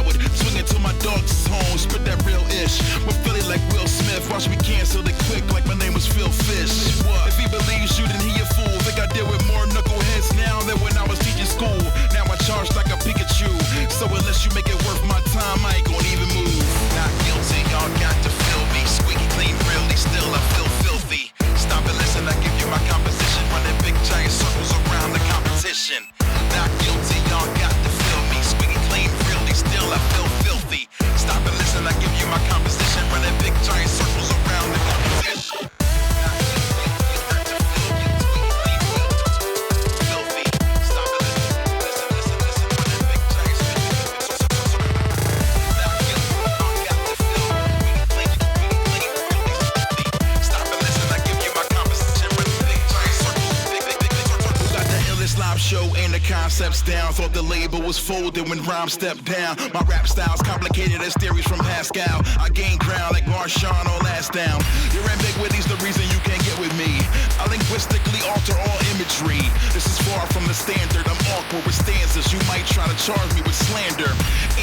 Howard. Swing it till my dogs is home. Spit that real ish. With Philly like Will Smith. Watch me cancel it quick like my name was Phil Fish. What? If he believes you, then he a fool. Think I deal with more knuckleheads now than when I was teaching school. Now I charge like a Pikachu. So unless you make it worth my time, I ain't gonna even move. Not guilty, y'all got to feel me. Squeaky clean, really still I feel filthy. Stop and listen, I give you my composition. Running big giant circles around the competition. Not guilty, y'all got to feel me. Squeaky clean, really still I feel filthy. Stop and listen, I give you my composition. Running big giant circles around the competition. Show and the concepts down. Thought the label was folded when rhyme stepped down. My rap style's complicated as theories from Pascal. I gain ground like Marshawn on Last Down. Your ambiguity's the reason you can't get with me. I linguistically alter all imagery. This is far from the standard. I'm awkward with stanzas. You might try to charge me with slander.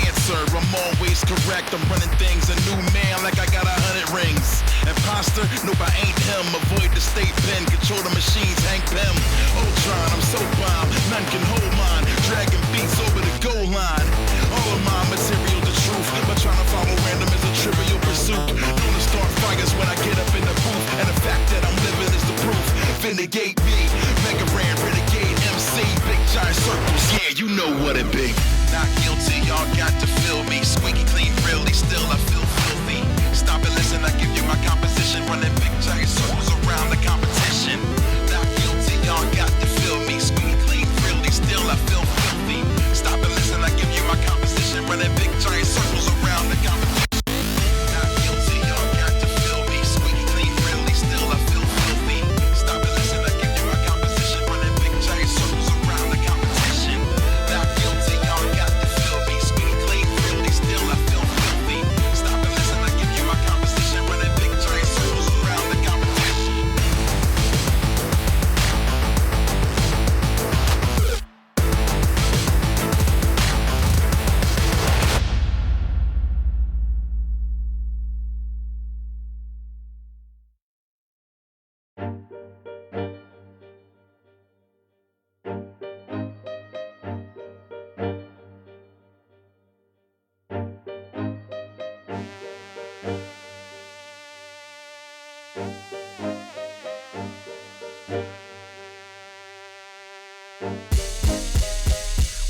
Answer, I'm always correct. I'm running things a new man like I got 100 rings. Imposter? Nope, I ain't him. Avoid the state pen. Control the machines, Hank Pym. Ultron, I'm so bomb. None can hold mine. Dragging beats over the goal line. All of my material the truth, but trying to follow random is a trivial pursuit. Known to start fires when I get up in the booth, and the fact that I'm living is the proof. Vindicate me, Mega Ran, Renegade, MC, big giant circles. Yeah, you know what it be. Not guilty, y'all got to feel me. Squeaky clean, really still I feel filthy. Stop and listen, I give you my composition. Running big giant circles around the competition. Not guilty, y'all got to feel me. Squeaky clean, really still I feel filthy. Stop and listen, I give you my composition. Running big giant circles around the competition. Not guilty, y'all got to feel me. Squeaky clean, really still I feel filthy. Stop and listen, I give you my composition. Running big giant circles around the competition. Not guilty, y'all got to feel me. Squeaky clean, really still I feel filthy. Stop and listen, I give you my composition. Running big giant circles around the competition.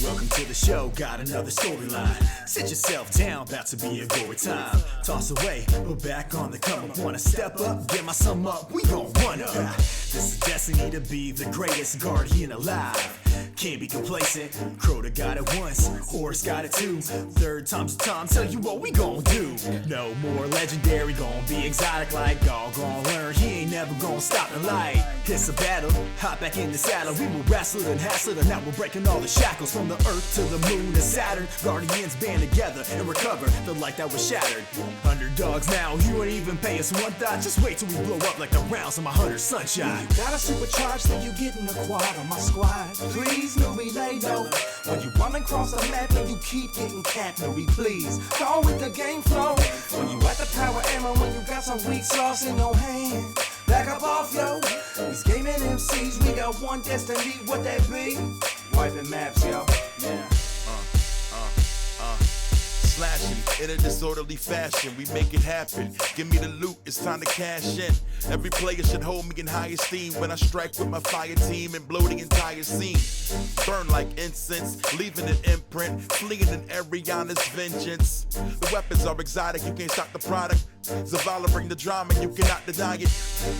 Welcome to the show, got another storyline. Sit yourself down, about to be a gory time. Toss away, but back on the come up. Wanna step up, get my sum up, we gon' run up. This is destiny to be the greatest guardian alive. Can't be complacent, Crota got it once, Horse got it too. Third time's the time, tell you what we gon' do. No more legendary, gon' be exotic like all gon' learn. He ain't never gon' stop the light. It's a battle, hop back in the saddle. We will wrestle it and hassle it, and now we're breaking all the shackles. From the earth to the moon and Saturn, Guardians band together and recover the light that was shattered. Underdogs now, you ain't even pay us one thought. Just wait till we blow up like the rounds of my hunter sunshine. You gotta supercharge till you get in the quad on my squad. Please, no relay, no. When you run across the map and you keep getting capped, no please. Go with the game flow. When you at the power ammo, when you got some weak sauce in your hand. Back up off, yo. These gaming MCs, we got one destiny, what that be? Wiping maps, yo. Yeah. Slashing in a disorderly fashion, we make it happen. Give me the loot, it's time to cash in. Every player should hold me in high esteem when I strike with my fire team and blow the entire scene. Burn like incense, leaving an imprint, fleeing in Ariana's vengeance. The weapons are exotic, you can't stop the product. Zavala bring the drama, you cannot deny it.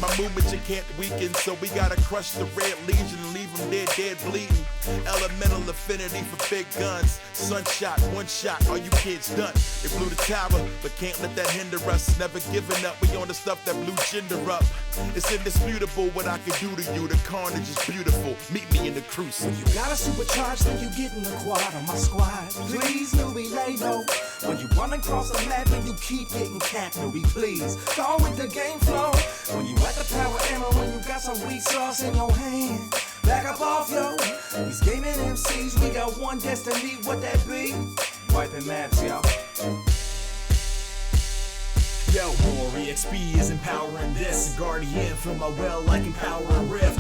My movement you can't weaken, so we gotta crush the red legion and leave them dead bleeding. Elemental affinity for big guns. Sunshot, one shot, all you kids done. They blew the tower, but can't let that hinder us. Never giving up, we on the stuff that blew gender up. It's indisputable what I can do to you. The carnage is beautiful. Meet me in the crucible. You gotta supercharge till you get in the quad on my squad. Please, no relay, no. When you run across the map and you keep getting capped, no please. Go with the game flow. When you at the power ammo, when you got some weak sauce in your hand. Back up off, yo. These gaming MCs, we got one destiny, what that be? Wiping maps, yo. Yo, Rory XP is empowering this. Guardian from my well like empowering rift.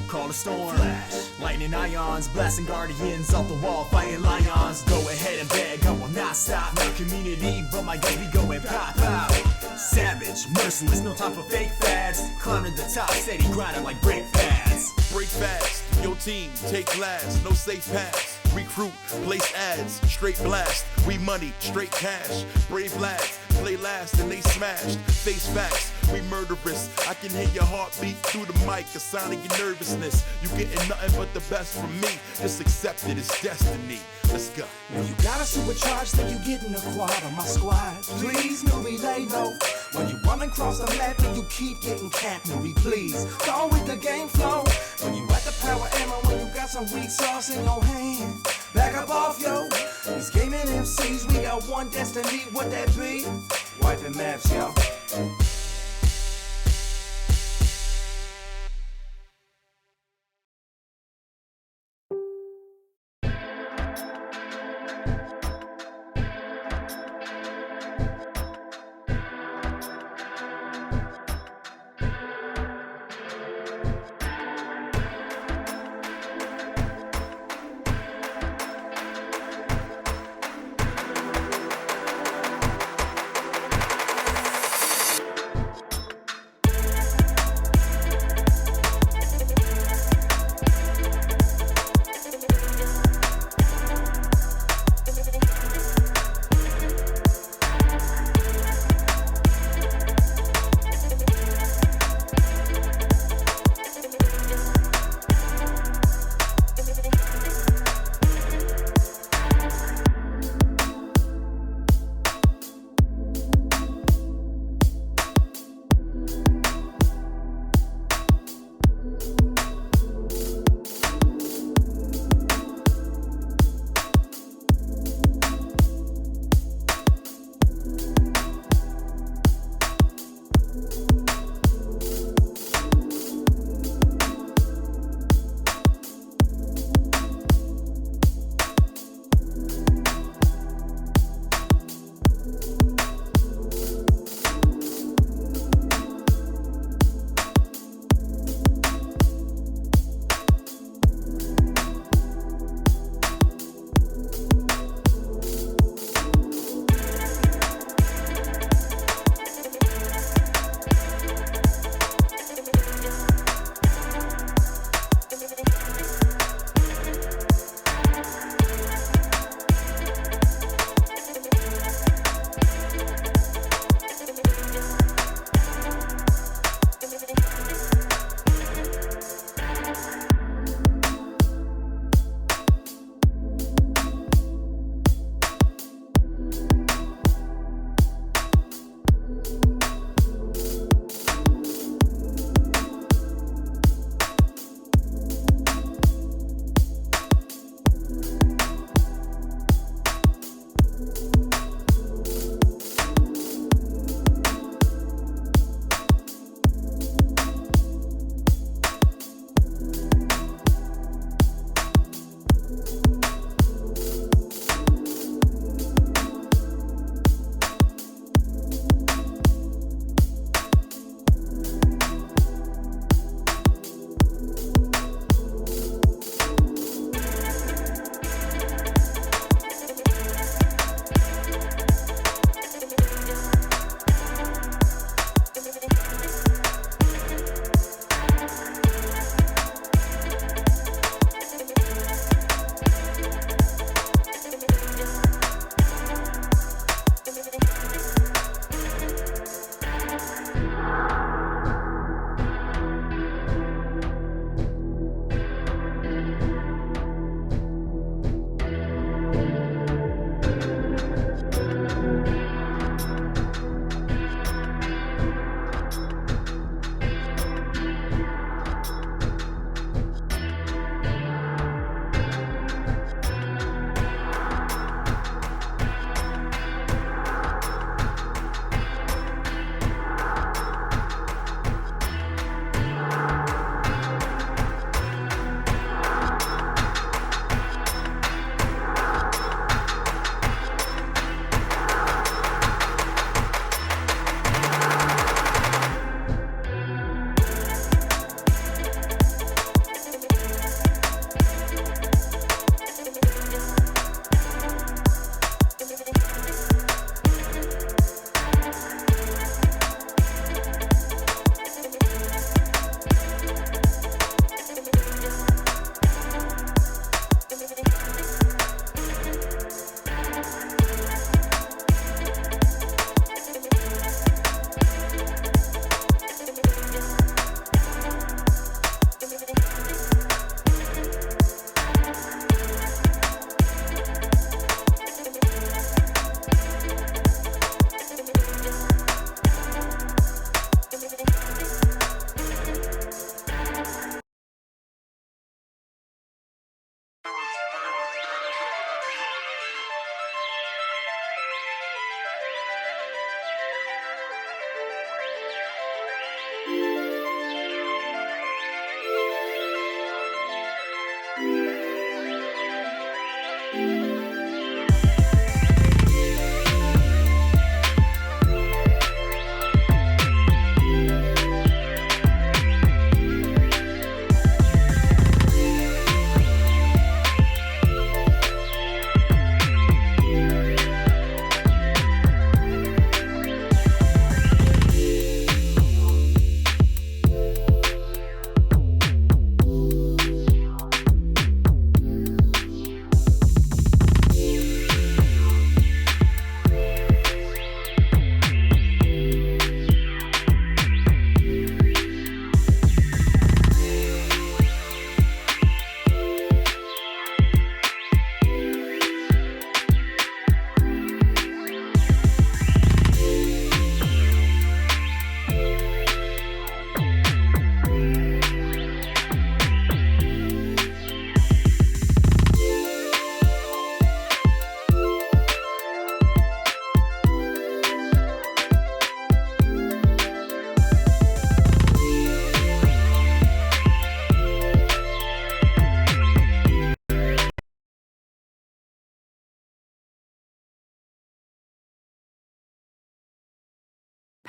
Call a storm. Flash. Lightning ions, blasting guardians off the wall, fighting lions. Go ahead and beg, I will not stop. No community, but my guns be going pop pop. Savage, merciless, no time for fake fads. Climbing the top, steady grinding like brake pads. Break fast, your team, take last, no safe pass. Recruit, place ads, straight blast. We money, straight cash. Brave lads, play last and they smashed. Face facts, we murderous. I can hear your heartbeat through the mic, a sign of your nervousness. You getting nothing but the best from me. Just accept it, it's destiny. Let's go. When you got a supercharged, then you getting a quad on my squad. Please, newbie, lay low. When you running across the map and you keep getting capped, newbie, please. Go with the game flow. When you at the power ammo, when you got some weak sauce in your hand. Back up off, yo. These gaming MCs, we got one destiny, what that be? Wiping maps, yo.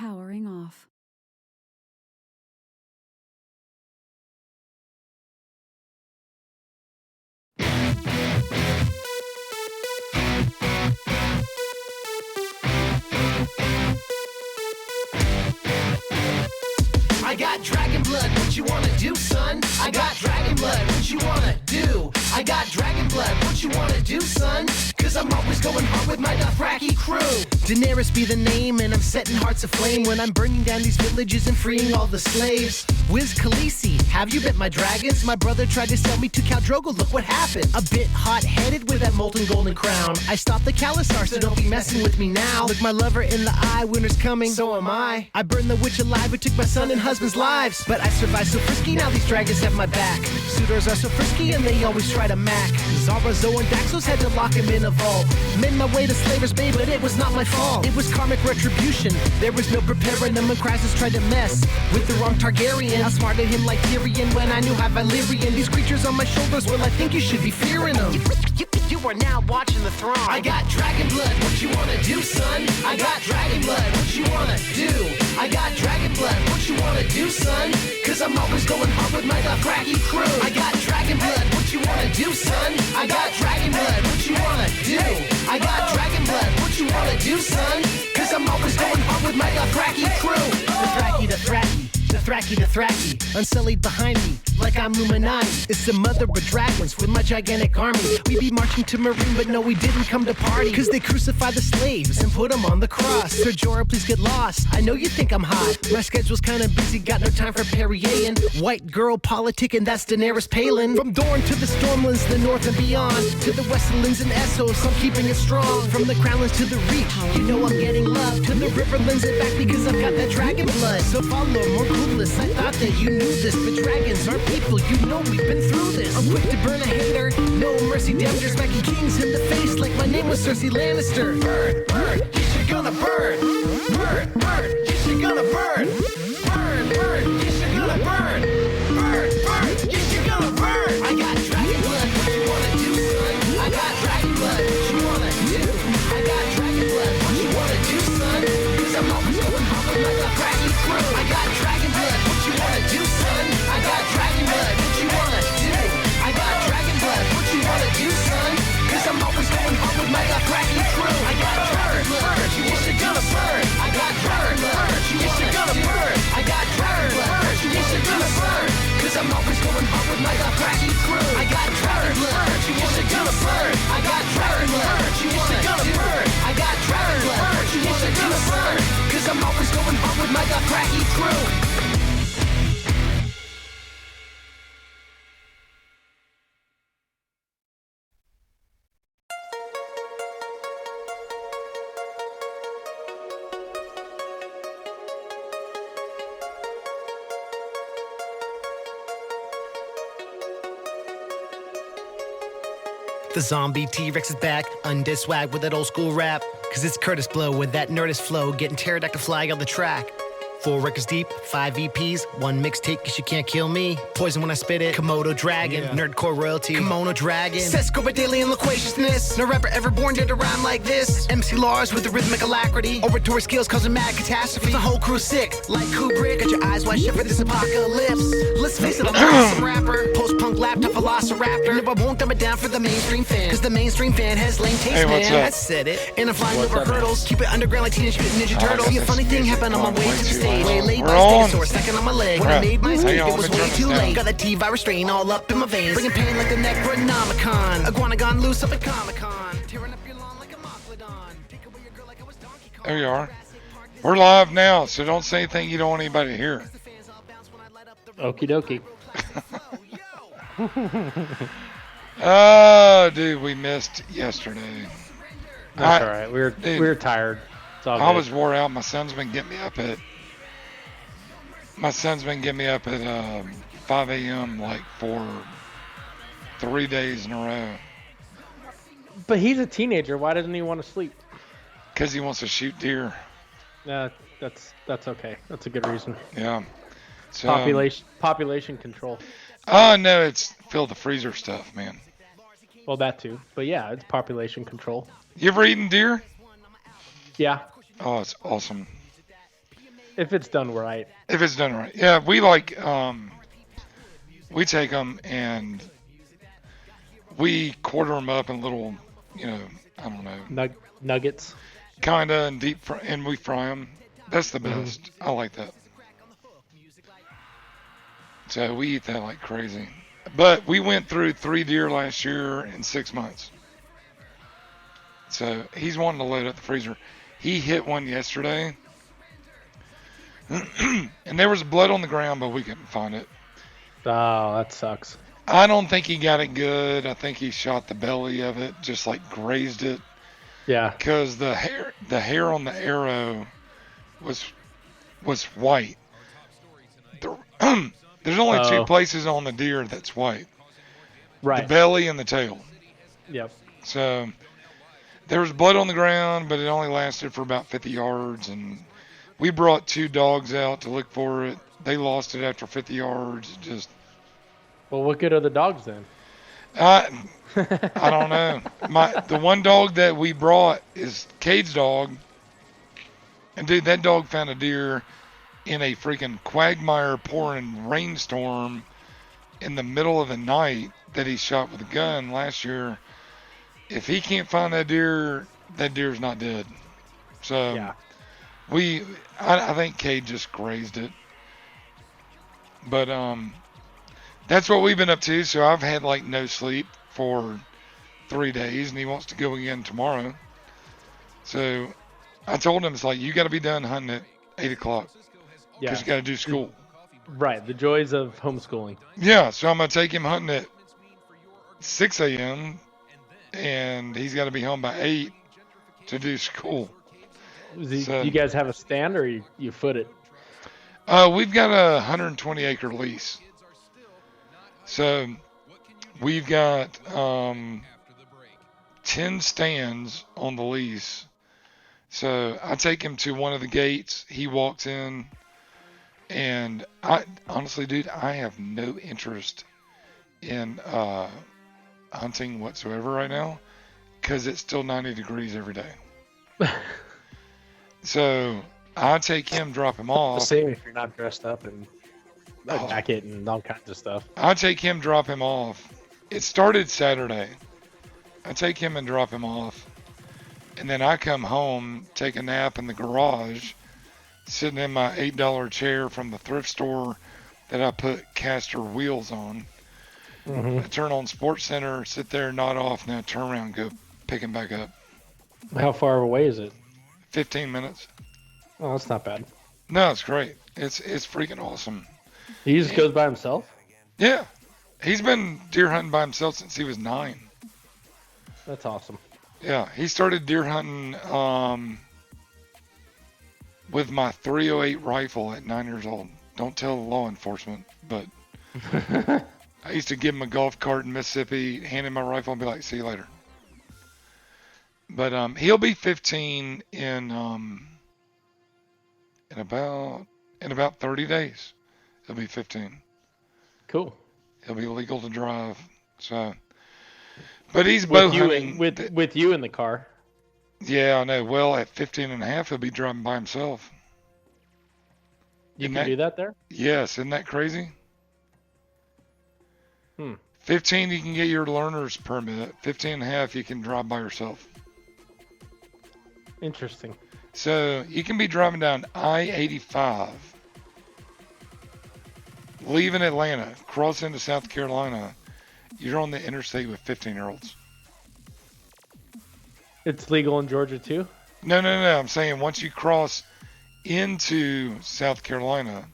Powering off. I got dragon blood, what you wanna do, son? I got dragon blood, what you wanna do? I got dragon blood, what you wanna do, son? Cause I'm always going hard with my Dothraki crew. Daenerys be the name, and I'm setting hearts aflame when I'm burning down these villages and freeing all the slaves. Wiz Khaleesi, have you bit my dragons? My brother tried to sell me to Khal Drogo, look what happened. A bit hot-headed with that molten golden crown. I stopped the Khalasar, so don't be messing with me now. Look my lover in the eye, winter's coming, so am I. I burned the witch alive, but took my son and husband's lives. But I survived so frisky, now these dragons have my back. Suitors are so frisky, and they always try to mac. Zara, Zoe, and Daxos had to lock him in a vault. Made my way to Slaver's Bay, but it was not my fault. It was karmic retribution. There was no preparing them when Krasus tried to mess with the wrong Targaryen. I smarted him like Tyrion when I knew how Valyrian. These creatures on my shoulders, well, I think you should be fearing them. You are now watching the throne. I got dragon blood, what you wanna do, son? I got dragon blood, what you wanna do? I got dragon blood, what you wanna do, son? Cause I'm always going hard with my Dothraki crew. I got dragon blood, what you wanna do, son? I got dragon blood, what you wanna do? I got dragon blood, what you wanna do, son? Cause I'm always going hard with my Dothraki crew. Dothraki, unsullied behind me, like I'm Illuminati. It's the mother of dragons with my gigantic army. We be marching to Marine, but no, we didn't come to party. Cause they crucified the slaves and put them on the cross. Sir Jorah, please get lost. I know you think I'm hot. My schedule's kinda busy, got no time for Perrier. White girl politicking, that's Daenerys Palin. From Dorne to the Stormlands, the north and beyond, to the Westlands and Essos, I'm keeping it strong. From the Crownlands to the Reach, you know I'm getting love. To the Riverlands and back because I've got that dragon blood. So follow more clueless. I thought that you knew this, but dragons are people, you know we've been through this. I'm quick to burn a hater, no mercy, damn, just smacking kings in the face like my name was Cersei Lannister. Burn, burn, yes, you're gonna burn. Burn, burn, yes, you're gonna burn. Burn, burn, yes, you're gonna burn. Burn, burn, yes, you're gonna burn. I got dragon blood, what you wanna do, son? I got dragon blood, what you wanna do? I got dragon blood, what you wanna do, son? Cause I'm always going hard with my Dothraki crew. I got dragon blood, what you wanna do, son? I got dragon blood, what you wanna do? I got dragon blood, what you wanna do, son? Cause I'm always going hard with my Dothraki crew. I got dragon blood, yes, you're gonna burn. I got dragon blood, yes, you're gonna burn. I got dragon blood, yes, you're gonna burn. Cause I'm always going hard with my Dothraki crew. I got dragon blood, yes, you're gonna burn. I got dragon blood, yes, you're gonna burn. I got dragon blood, yes, you're gonna burn. Cause I'm always going hard with my Dothraki crew. The zombie T-Rex is back, undead swag with that old school rap. Cause it's Curtis Blow with that Nerdist flow, getting pterodactyl flag on the track. 4 records deep, 5 EPs, 1 mixtape, cause you can't kill me. Poison when I spit it, Komodo Dragon, Nerdcore royalty, Kimono Dragon. Sesco daily and loquaciousness, no rapper ever born did a rhyme like this. MC Lars with the rhythmic alacrity, oratory skills causing mad catastrophe. The whole crew sick, like Kubrick, got your eyes wide shut for this apocalypse. Let's face it, I'm an awesome rapper, post-punk laptop velociraptor. No, I won't dumb it down for the mainstream fan, cause the mainstream fan has lame taste, Hey, what's man. up? I said it, and I'm flying over hurdles, keep it underground like Teenage Mutant Ninja Turtles. See, a funny thing happened on my way to the stage. Way late, We're by on. stegosaur, second on my leg. When I made my escape, Hang on, it was let me way turn too this down. late. Got that T-virus strain all up in my veins, bringing pain like the Necronomicon. Iguanagon loose up at Comic-Con, tearing up your lawn like a Moklodon. Take away your girl like I was Donkey Kong. There you are. We're live now, so don't say anything you don't want anybody to hear. Okie dokie. Oh, dude, we missed yesterday. That's all right. We were tired. It's all I good. was wore out. My son's been getting me up at 5 a.m. like for 3 days in a row But he's a teenager. Why doesn't he want to sleep? because he wants to shoot deer. That's okay. That's a good reason. Yeah. So, Population control. Oh no, it's fill the freezer stuff, man. Well, that too. But yeah, it's population control. You ever eaten deer? Yeah. Oh, it's awesome. If it's done right. If it's done right. Yeah, we take them and we quarter them up in little, I don't know, Nuggets. kinda and and we fry them. That's the best. I like that. So we eat that like crazy. But we went through 3 deer last year in 6 months. So he's wanting to load up the freezer. He hit one yesterday. And there was blood on the ground, but we couldn't find it. Oh, that sucks. I don't think he got it good. I think he shot the belly of it, just like grazed it. Yeah. Because the hair on the arrow was white. There's only 2 places on the deer that's white. Right. The belly and the tail. Yep. So there was blood on the ground, but it only lasted for about 50 yards. And we brought 2 dogs out to look for it. They lost it after 50 yards. Well, what good are the dogs then? I don't know. The one dog that we brought is Cade's dog. And dude, that dog found a deer in a freaking quagmire pouring rainstorm in the middle of the night that he shot with a gun last year. If he can't find that deer's not dead. So yeah. I think Cade just grazed it. But that's what we've been up to. So I've had like no sleep for 3 days, and he wants to go again tomorrow. So I told him, it's like, you got to be done hunting at 8 o'clock. Because you got to do school. Right, the joys of homeschooling. Yeah, so I'm going to take him hunting at 6 a.m. and he's got to be home by 8 to do school. Do you guys have a stand or you foot it? We've got a 120-acre lease. So we've got 10 stands on the lease. So I take him to one of the gates. He walks in. And honestly, dude, I have no interest in hunting whatsoever right now because it's still 90 degrees every day. So I take him, drop him off. Same if you're not dressed up in a jacket and all kinds of stuff. I take him, drop him off. It started Saturday. I take him and drop him off. And then I come home, take a nap in the garage, sitting in my $8 chair from the thrift store that I put caster wheels on. I turn on Sports Center, sit there, nod off, and then I turn around and go pick him back up. How far away is it? 15 minutes. Oh, that's not bad. No, it's great. It's freaking awesome. He just goes by himself? Yeah. He's been deer hunting by himself since he was 9. That's awesome. Yeah, he started deer hunting with my .308 rifle at 9 years old. Don't tell law enforcement, but I used to give him a golf cart in Mississippi, hand him my rifle, and be like, "See you later." But he'll be 15 in about 30 days. He'll be 15. Cool. He'll be legal to drive. So, but he's bow hunting with you in the car. Yeah, I know. Well, at 15 and a half, he'll be driving by himself. You can do that there? Yes, isn't that crazy? 15, you can get your learner's permit. 15 and a half, you can drive by yourself. Interesting. So you can be driving down I-85, leaving Atlanta, cross into South Carolina. You're on the interstate with 15-year-olds. It's legal in Georgia too? No. I'm saying once you cross into South Carolina,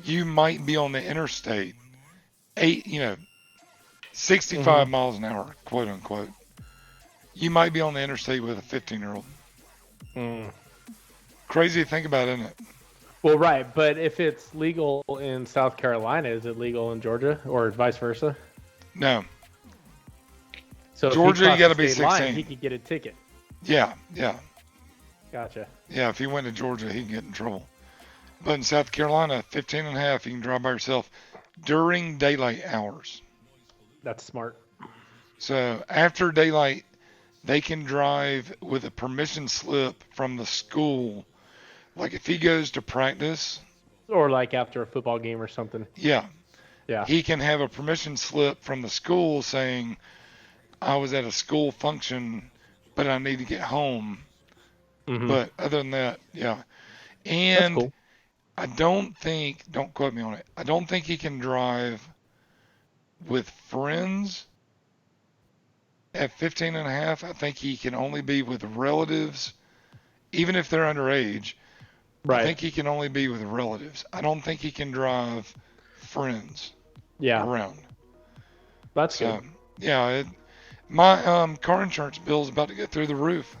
you might be on the interstate 65 miles an hour, quote unquote. You might be on the interstate with a 15-year-old. Crazy to think about, isn't it? Well, right, but if it's legal in South Carolina, is it legal in Georgia or vice versa? No. So Georgia, you got to be 16. Line, he could get a ticket. Yeah. Gotcha. Yeah, if he went to Georgia, he can get in trouble. But in South Carolina, 15 and a half, you can drive by yourself during daylight hours. That's smart. So after daylight, they can drive with a permission slip from the school like if he goes to practice, Or like after a football game or something. yeah, Yeah. he can have a permission slip from the school saying, I was at a school function, but I need to get home. Mhm. But other than that, yeah. That's And cool. I don't quote me on it, I don't think he can drive with friends at 15 and a half. I think he can only be with relatives, even if they're underage. I Right. think he can only be with relatives. I don't think he can drive friends Yeah. around. That's So, good. yeah, my car insurance bill is about to go through the roof.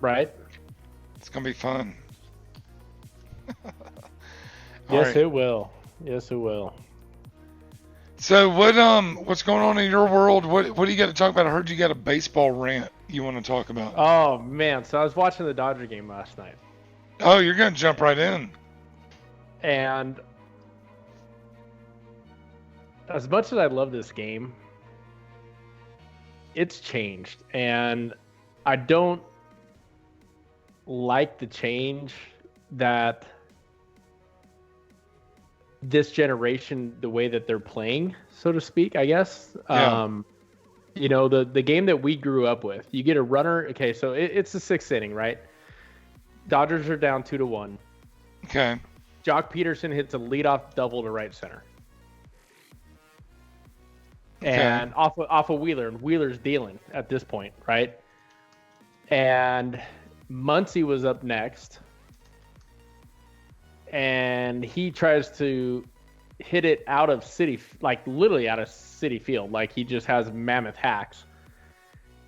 Right? It's gonna be fun. All Yes, right. it will. Yes, it will. So what's going on in your world? What do you got to talk about? I heard you got a baseball rant you want to talk about. Oh man, so I was watching the Dodger game last night, Oh, you're gonna jump right in. and as much as I love this game, it's changed, and I don't like the change that this generation, the way that they're playing, so to speak, I guess. Yeah. You know, the game that we grew up with, you get a runner. Okay, so it's the sixth inning, right? Dodgers are down 2-1. Okay. Jock Peterson hits a leadoff double to right center. And off of Wheeler, and Wheeler's dealing at this point, right? And Muncy was up next, and he tries to hit it out of city, like literally out of city field, like he just has mammoth hacks,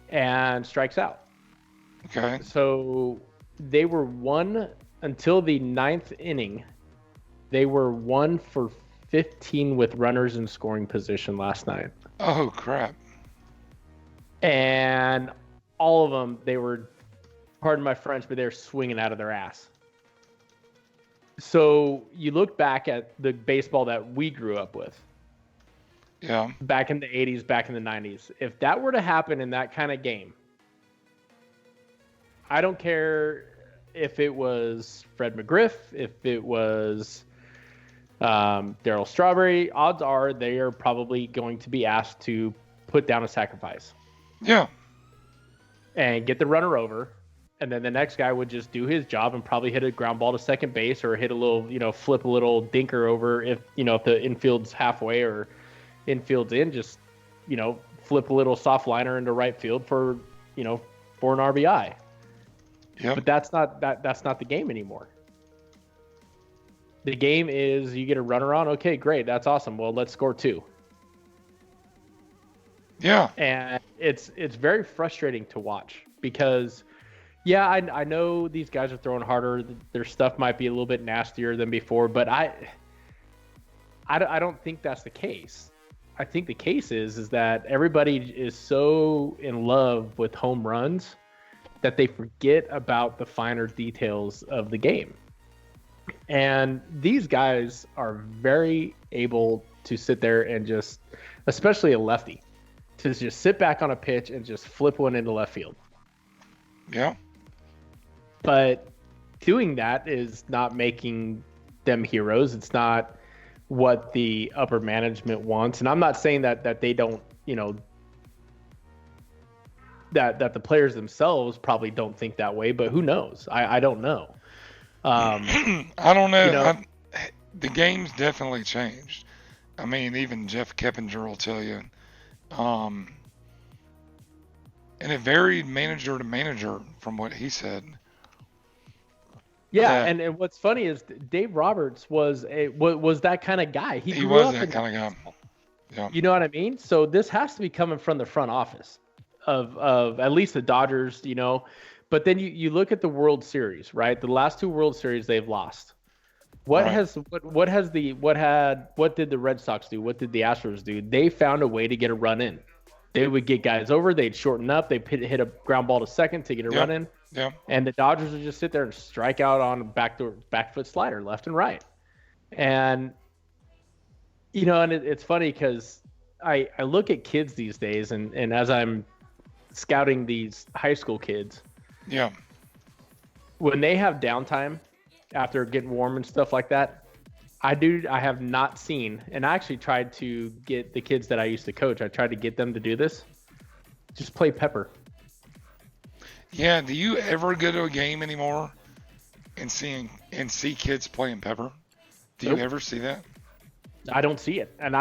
and strikes out. Okay. So they were one until the ninth inning. They were 1 for 15 with runners in scoring position last night. Oh crap. And all of them, they were, pardon my French, but they're swinging out of their ass. So you look back at the baseball that we grew up with, Yeah. back in the 80s, back in the 90s. If that were to happen in that kind of game, I don't care if it was Fred McGriff, if it was Darryl Strawberry, odds are they are probably going to be asked to put down a sacrifice Yeah. and get the runner over. And then the next guy would just do his job and probably hit a ground ball to second base or hit a little, flip a little dinker over if the infield's halfway or infield's in, just, flip a little soft liner into right field for an RBI. Yep. But that's not the game anymore. The game is you get a runner on. Okay, great. That's awesome. Well, let's score 2. Yeah. And it's very frustrating to watch because, yeah, I know these guys are throwing harder. Their stuff might be a little bit nastier than before, but I don't think that's the case. I think the case is that everybody is so in love with home runs that they forget about the finer details of the game. And these guys are very able to sit there and just, especially a lefty, to just sit back on a pitch and just flip one into left field. Yeah. But doing that is not making them heroes. It's not what the upper management wants. And I'm not saying that they don't, that the players themselves probably don't think that way, but who knows? I don't know. I don't know. You know- The game's definitely changed. I mean, even Jeff Keppinger will tell you. And it varied manager to manager from what he said. Yeah, that- and what's funny is Dave Roberts was that kind of guy. He grew was up that in kind of guy. Yeah. You know what I mean? So this has to be coming from the front office of at least the Dodgers, But then you look at the World Series, right? The last 2 World Series they've lost. What Right. what did the Red Sox do? What did the Astros do? They found a way to get a run in. They would get guys over, they'd shorten up, they'd hit a ground ball to second to get a Yep. run in. Yeah. And the Dodgers would just sit there and strike out on a back foot slider left and right. And and it's funny because I look at kids these days and as I'm scouting these high school kids, Yeah. when they have downtime after getting warm and stuff like that. I have not seen, and I actually tried to get the kids that I used to coach. I tried to get them to do this. Just play Pepper. Yeah. Do you ever go to a game anymore and see kids playing Pepper? Do Nope. you ever see that? I don't see it. And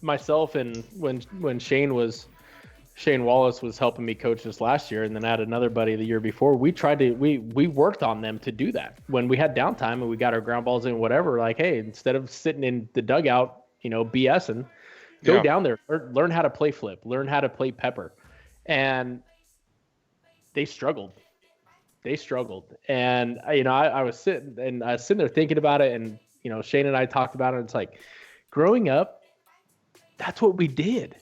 myself and when Shane Wallace was helping me coach this last year, and then I had another buddy the year before, we worked on them to do that. When we had downtime and we got our ground balls in, whatever, like, hey, instead of sitting in the dugout, BSing, go down there, learn how to play flip, learn how to play Pepper. And they struggled. And, I was sitting there thinking about it, and, Shane and I talked about it. And it's like, growing up, that's what we did.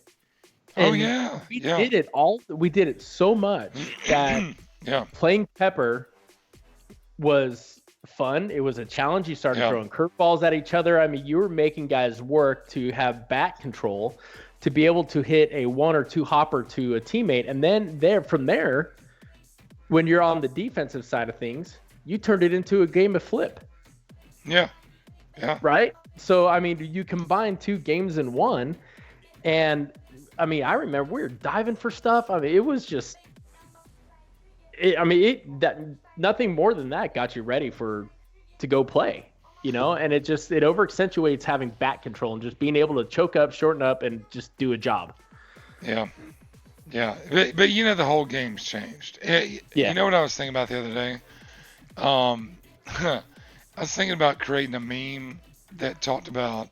And we did it all. We did it so much that playing Pepper was fun. It was a challenge. You started throwing curveballs at each other. I mean, you were making guys work to have bat control, to be able to hit a 1 or 2 hopper to a teammate. And then from there, when you're on the defensive side of things, you turned it into a game of flip. Yeah. Yeah. Right? So, I mean, you combine 2 games in one. And, I mean, I remember we were diving for stuff. I mean, it was just nothing more than that got you ready to go play, and it over accentuates having bat control and just being able to choke up, shorten up, and just do a job. Yeah. Yeah. But the whole game's changed. You know what I was thinking about the other day? I was thinking about creating a meme that talked about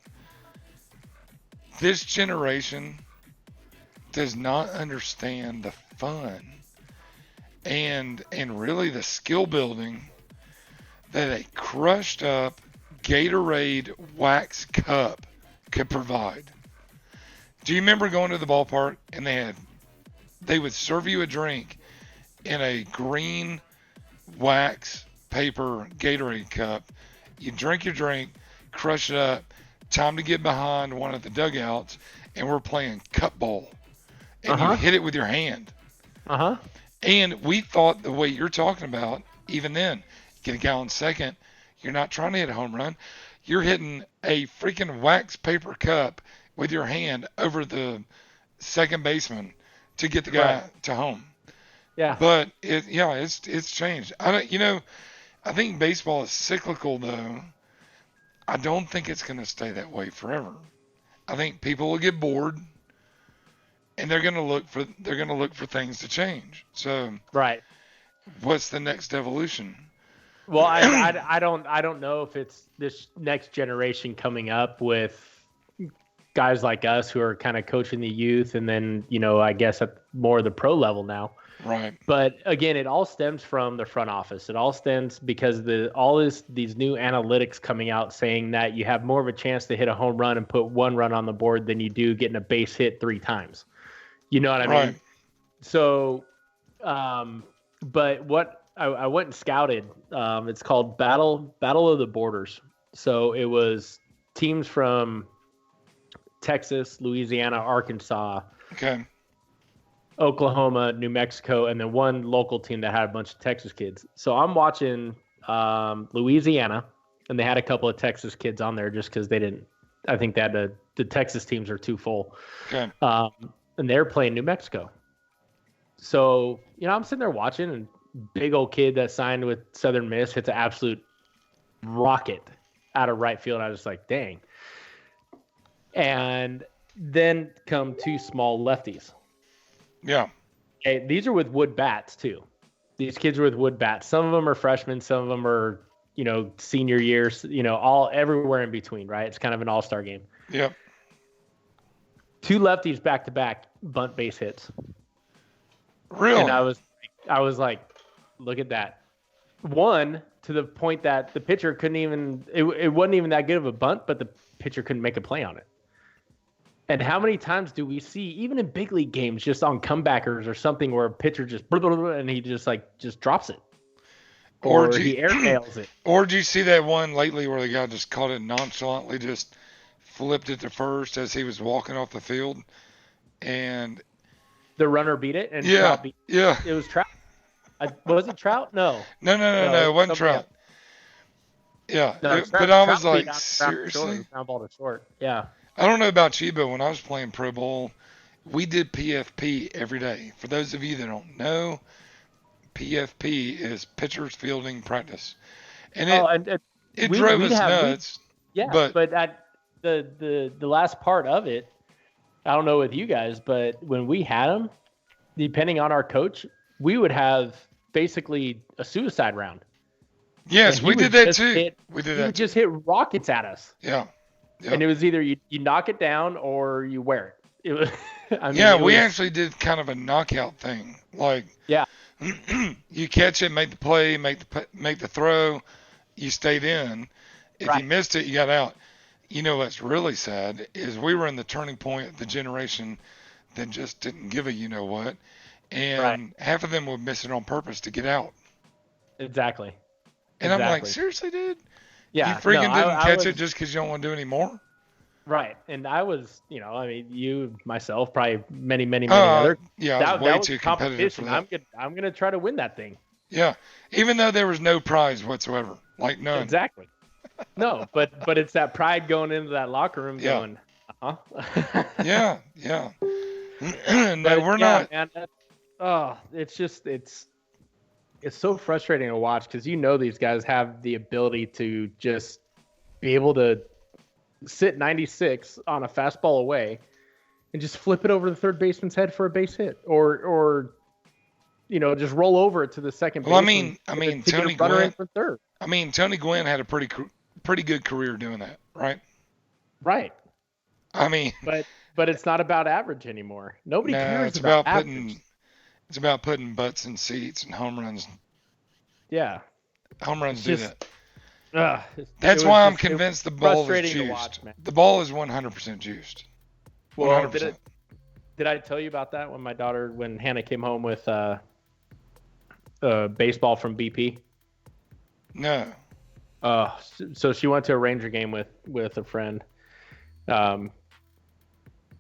this generation does not understand the fun and really the skill building that a crushed up Gatorade wax cup could provide. Do you remember going to the ballpark and they would serve you a drink in a green wax paper Gatorade cup? You drink your drink, crush it up, time to get behind one of the dugouts, and we're playing cup ball. And you hit it with your hand. And we thought the way you're talking about, even then, get a guy on second, you're not trying to hit a home run. You're hitting a freaking wax paper cup with your hand over the second baseman to get the guy to home. Yeah. But it's changed. I think baseball is cyclical though. I don't think it's going to stay that way forever. I think people will get bored, and they're going to look for things to change. So, what's the next evolution? Well, I don't know if it's this next generation coming up with guys like us who are kind of coaching the youth, and then I guess at more of the pro level now. Right. But again, it all stems from the front office. It all stems because these new analytics coming out saying that you have more of a chance to hit a home run and put 1 run on the board than you do getting a base hit 3 times. You know what I mean? So, but what I went and scouted, it's called Battle of the Borders. So it was teams from Texas, Louisiana, Arkansas, Oklahoma, New Mexico, and then one local team that had a bunch of Texas kids. So I'm watching Louisiana, and they had a couple of Texas kids on there just because I think that the Texas teams are too full. And they're playing New Mexico. So, I'm sitting there watching, and big old kid that signed with Southern Miss hits an absolute rocket out of right field. I was just like, dang. And then come 2 small lefties. Yeah. Okay, these are with wood bats too. These kids are with wood bats. Some of them are freshmen. Some of them are, senior years, all everywhere in between, right? It's kind of an all-star game. Yep. 2 lefties back-to-back bunt base hits. Really? And I was like, look at that. One, to the point that the pitcher couldn't even, it wasn't even that good of a bunt, but the pitcher couldn't make a play on it. And how many times do we see, even in big league games, just on comebackers or something, where a pitcher just blah, blah, blah, and he just drops it, or he airmails it? Or do you see that one lately where the guy just caught it nonchalantly, just flipped it to first as he was walking off the field, and the runner beat it, and Trout beat it. Yeah, it was Trout. Was it Trout? No. No, it wasn't Trout. Else. Yeah, No, but I was Trout like, beat out seriously? ground ball to short. Yeah. I don't know about you, but when I was playing pro bowl, we did PFP every day. For those of you that don't know, PFP is pitchers fielding practice, and it drove us nuts. But at the last part of it, I don't know with you guys, but when we had them, depending on our coach, we would have basically a suicide round. Yes, we did that too. We did that. He would just hit rockets at us. Yeah. And it was either you knock it down or you wear it. It was. We actually did kind of a knockout thing. Like, you catch it, make the play, make the throw, you stayed in. If you missed it, you got out. You know what's really sad is we were in the turning point of the generation that just didn't give a you know what, and half of them would miss it on purpose to get out. Exactly. And I'm like, seriously, dude? Yeah. You freaking didn't catch it just because you don't want to do any more? Right. And I was, you, myself, probably many other. Yeah, that way was too competitive for that. I'm gonna try to win that thing. Yeah. Even though there was no prize whatsoever. Like none. Exactly. No, but it's that pride going into that locker room going, Yeah. No, we're not. Man, it's so frustrating to watch because these guys have the ability to just be able to sit 96 on a fastball away and just flip it over the third baseman's head for a base hit, or just roll over it to the second baseman. I mean, Tony Gwynn. For third. I mean, Tony Gwynn had a pretty good career doing that, right? Right. I mean, but it's not about average anymore. Nobody cares it's about average. It's about putting butts in seats and home runs. Yeah. Home runs do that. That's why I'm convinced the ball is juiced. The ball is 100% juiced. 100%. Well, did I tell you about that when Hannah came home with baseball from BP? No. So she went to a Ranger game with a friend,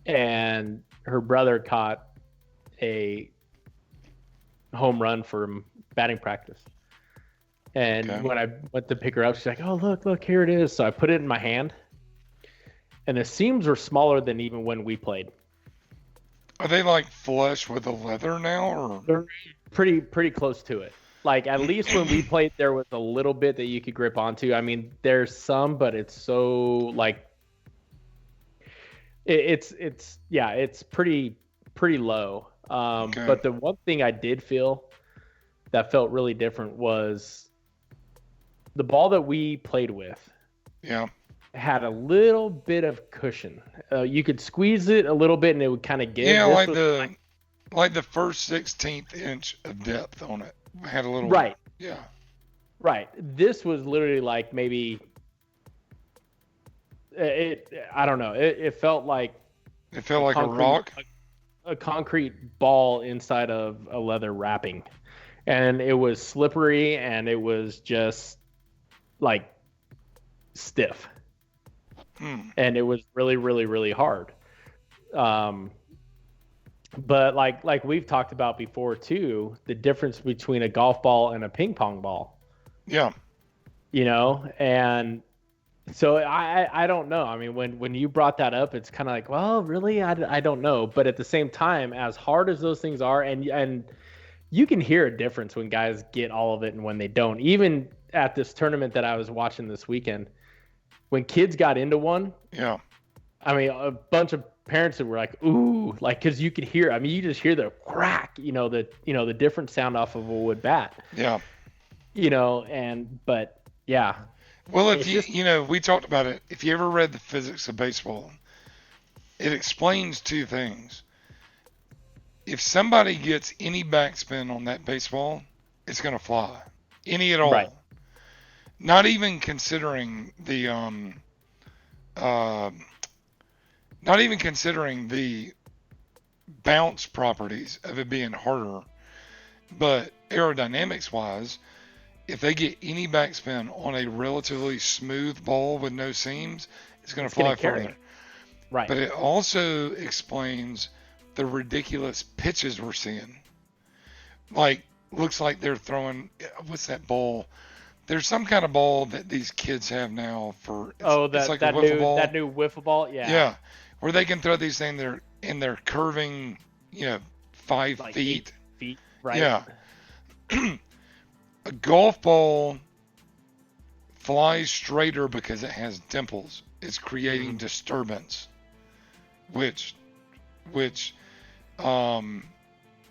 and her brother caught a home run from batting practice. And when I went to pick her up, she's like, "Oh, look, here it is." So I put it in my hand, and the seams were smaller than even when we played. Are they like flush with the leather now, or they're pretty close to it? Like, at least when we played, there was a little bit that you could grip onto. I mean, there's some, but it's so like it's pretty low. But the one thing I did feel that felt really different was the ball that we played with. Yeah. Had a little bit of cushion. You could squeeze it a little bit and it would kind of give. Yeah, like the first 16th inch of depth on it had a little. Right. Yeah. Right. This was literally like maybe. I don't know. It felt like. It felt like a rock. A concrete ball inside of a leather wrapping, and it was slippery and it was just like stiff. And it was really, really, really hard. But like we've talked about before too, the difference between a golf ball and a ping pong ball. Yeah. And so I don't know. I mean, when you brought that up, it's kind of like, well, really, I don't know. But at the same time, as hard as those things are, and you can hear a difference when guys get all of it and when they don't. Even at this tournament that I was watching this weekend, when kids got into one, yeah, I mean, a bunch of parents that were like, "Ooh," like, because you could hear. I mean, you just hear the crack, the different sound off of a wood bat. Yeah. But yeah. Well, if we talked about it. If you ever read The Physics of Baseball, it explains two things. If somebody gets any backspin on that baseball, it's going to fly. Any at all. Right. Not even considering the bounce properties of it being harder, but aerodynamics wise, if they get any backspin on a relatively smooth ball with no seams, it's going to fly further. Right. But it also explains the ridiculous pitches we're seeing. Like, looks like they're throwing, what's that ball There's some kind of ball that these kids have now for. It's like that a wiffle new ball. that new wiffle ball. Yeah. Yeah, where they can throw these things in their curving, 5 Like feet. 8 feet. Right. Yeah. A golf ball flies straighter because it has dimples. It's creating disturbance, which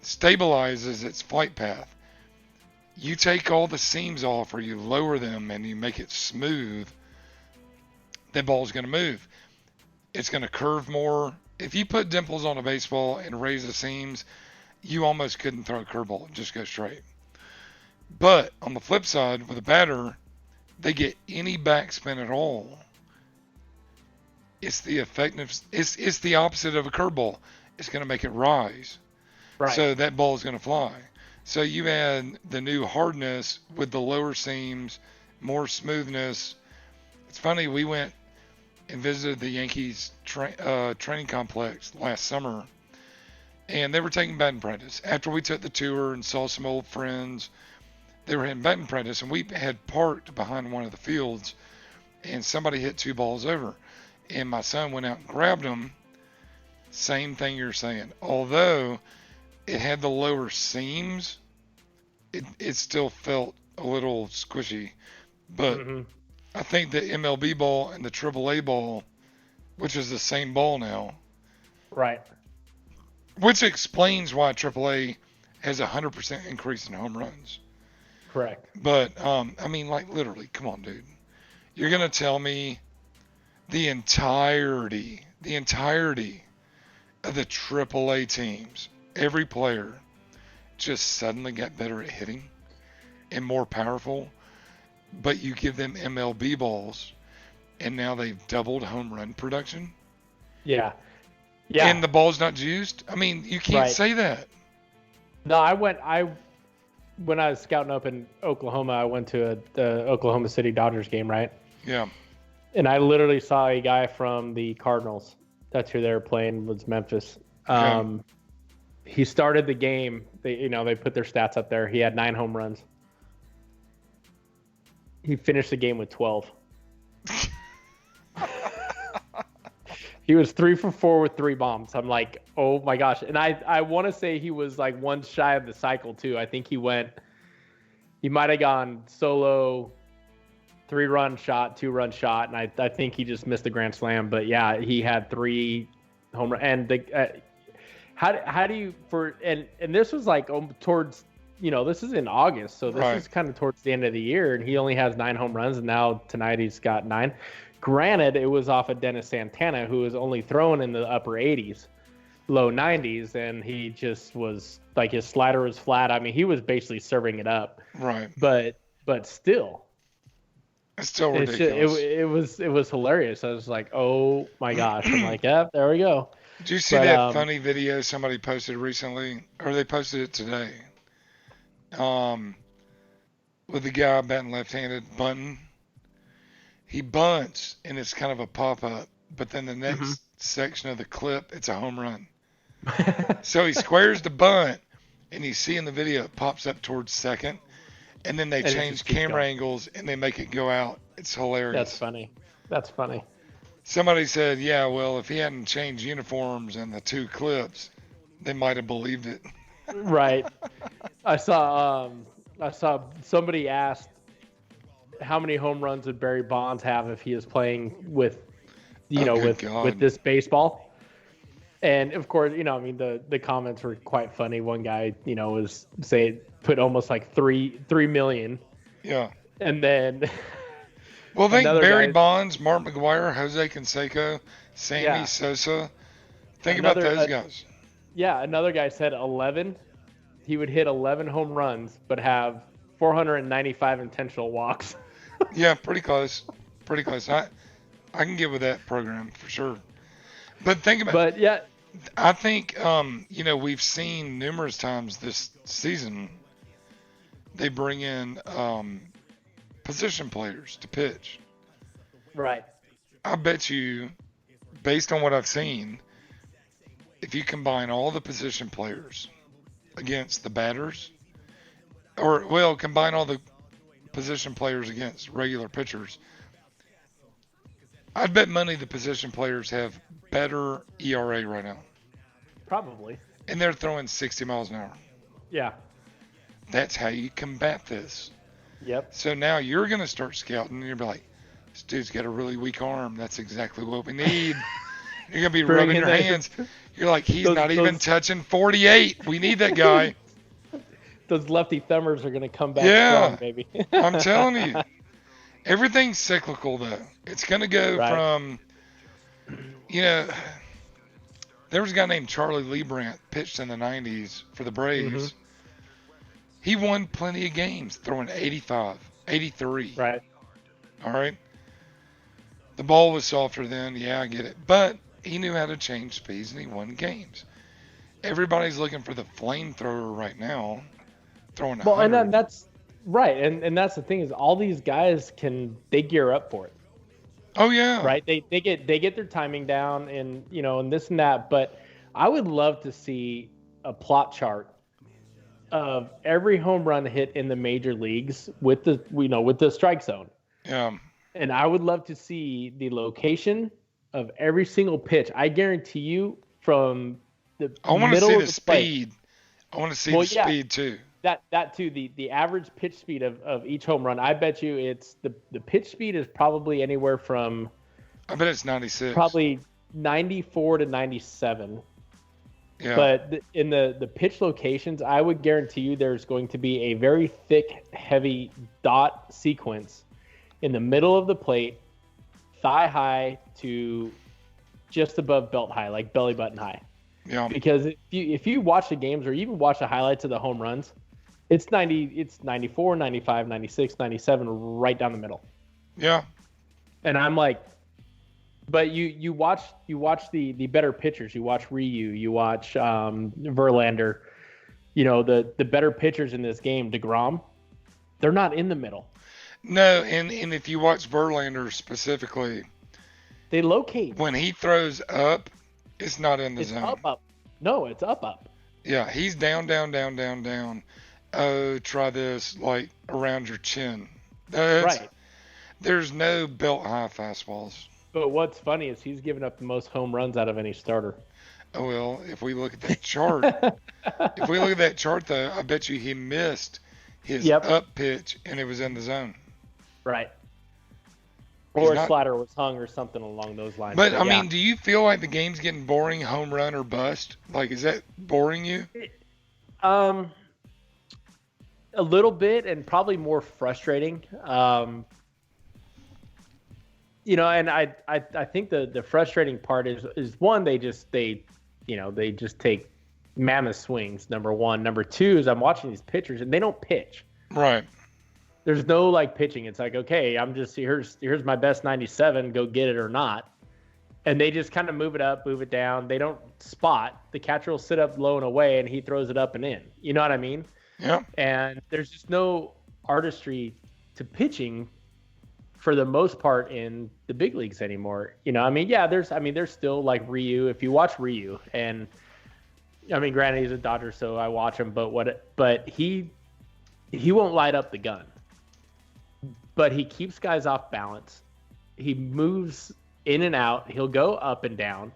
stabilizes its flight path. You take all the seams off or you lower them and you make it smooth, that ball's going to move. It's going to curve more. If you put dimples on a baseball and raise the seams, you almost couldn't throw a curveball and just go straight. But on the flip side, with a batter, they get any backspin at all. It's the effectiveness. It's the opposite of a curveball. It's going to make it rise. Right. So that ball is going to fly. So you add the new hardness with the lower seams, more smoothness. It's funny, we went and visited the Yankees training complex last summer, and they were taking batting practice. After we took the tour and saw some old friends, they were hitting batting practice, and we had parked behind one of the fields, and somebody hit 2 balls over. And my son went out and grabbed them. Same thing you're saying. Although it had the lower seams, it still felt a little squishy. But I think the MLB ball and the AAA ball, which is the same ball now, Right. which explains why AAA has a 100% increase in home runs. Correct. But, I mean, like, literally, come on, dude. You're going to tell me the entirety of the AAA teams, every player, just suddenly got better at hitting and more powerful, but you give them MLB balls, and now they've doubled home run production? Yeah. Yeah. And the ball's not juiced? I mean, you can't Right. say that. No, when I was scouting up in Oklahoma, I went to the Oklahoma City Dodgers game, right? Yeah. And I literally saw a guy from the Cardinals. That's who they were playing, was Memphis. He started the game. They put their stats up there. He had 9 home runs. He finished the game with 12. He was 3 for 4 with 3 bombs. I'm like, oh my gosh. And I want to say he was like 1 shy of the cycle too. I think he might have gone solo, 3-run shot, 2-run shot, and I think he just missed the grand slam. But yeah, he had 3 home runs. And how do you and this was like towards, this is in August, so this Right. is kind of towards the end of the year, and he only has 9 home runs, and now tonight he's got 9. Granted, it was off of Dennis Santana, who was only throwing in the upper 80s, low 90s, and he just was like, his slider was flat. I mean, he was basically serving it up. Right. But still, It's still it's ridiculous. it was hilarious. I was like, oh my gosh. I'm like, yep, there we go. Did you see that funny video somebody posted recently, or they posted it today? With the guy batting left-handed bunting. He bunts, and it's kind of a pop-up, but then the next section of the clip, it's a home run. So he squares the bunt, and you see in the video it pops up towards second, and then they And it change just keeps camera going. angles, and they make it go out. It's hilarious. That's funny. Somebody said, yeah, well, if he hadn't changed uniforms and the 2 clips, they might have believed it. Right. I saw somebody asked how many home runs would Barry Bonds have if he was playing with, with this baseball. And of course, the comments were quite funny. One guy, was put almost like 3 million. Yeah. And then Well, think another Barry guy- Bonds, Mark McGwire, Jose Canseco, Sammy Yeah. Sosa. Think about those guys. Yeah, another guy said 11. He would hit 11 home runs, but have 495 intentional walks. Yeah, pretty close. Pretty close. I can get with that program for sure. But think about But yeah, I think, we've seen numerous times this season, they bring in position players to pitch. right. I bet you, based on what I've seen, if you combine all the position players against the batters, combine all the position players against regular pitchers, I'd bet money the position players have better ERA right now. Probably. And they're throwing 60 miles an hour. Yeah. That's how you combat this. Yep. So now you're going to start scouting, and you'll be like, this dude's got a really weak arm. That's exactly what we need. You're going to be rubbing your hands. You're like, he's not even touching 48. We need that guy. Those lefty thumbers are going to come back strong, baby. I'm telling you. Everything's cyclical, though. It's going to go from, there was a guy named Charlie Leibrandt, pitched in the 90s for the Braves. Mm-hmm. He won plenty of games, throwing 85, 83. Right. All right. The ball was softer then. Yeah, I get it. But he knew how to change speeds, and he won games. Everybody's looking for the flamethrower right now, throwing 100. Well, and then that's right. And that's the thing is all these guys they gear up for it. Oh, yeah. Right. They get their timing down and, and this and that. But I would love to see a plot chart of every home run hit in the major leagues with the strike zone. Yeah. And I would love to see the location of every single pitch. I guarantee you from the I want to middle see of the speed. I want to see the speed too. That too, the average pitch speed of each home run. I bet you it's the pitch speed is probably anywhere from I bet it's 96. Probably 94 to 97. Yeah. But in the pitch locations, I would guarantee you there's going to be a very thick, heavy dot sequence in the middle of the plate, thigh high to just above belt high, like belly button high. Yeah. Because if you watch the games or even watch the highlights of the home runs, it's 94, 95, 96, 97 right down the middle. Yeah. And I'm like, but you watch the better pitchers. You watch Ryu, you watch Verlander, the better pitchers in this game, DeGrom, they're not in the middle. No, and if you watch Verlander specifically, they locate. When he throws up, it's not in the zone. Up. No, it's up. Yeah, he's down. Oh, try this, like around your chin. Right. There's no belt high fastballs. But what's funny is he's given up the most home runs out of any starter. Oh, well, if we look at that chart, though, I bet you he missed his up pitch and it was in the zone. Right. Or a slider was hung or something along those lines. But I mean, do you feel like the game's getting boring, home run or bust? Like, is that boring you? A little bit, and probably more frustrating. And I think the frustrating part is one, they just take mammoth swings. Number one. Number two is I'm watching these pitchers and they don't pitch. Right. There's no pitching. It's like, okay, I'm just here's my best 97, go get it or not. And they just kind of move it up, move it down. They don't spot. The catcher will sit up low and away and he throws it up and in. You know what I mean? Yeah. And there's just no artistry to pitching for the most part in the big leagues anymore. There's still like Ryu. If you watch Ryu, and I mean, granted he's a Dodger, so I watch him, but he won't light up the gun. But he keeps guys off balance. He moves in and out. He'll go up and down.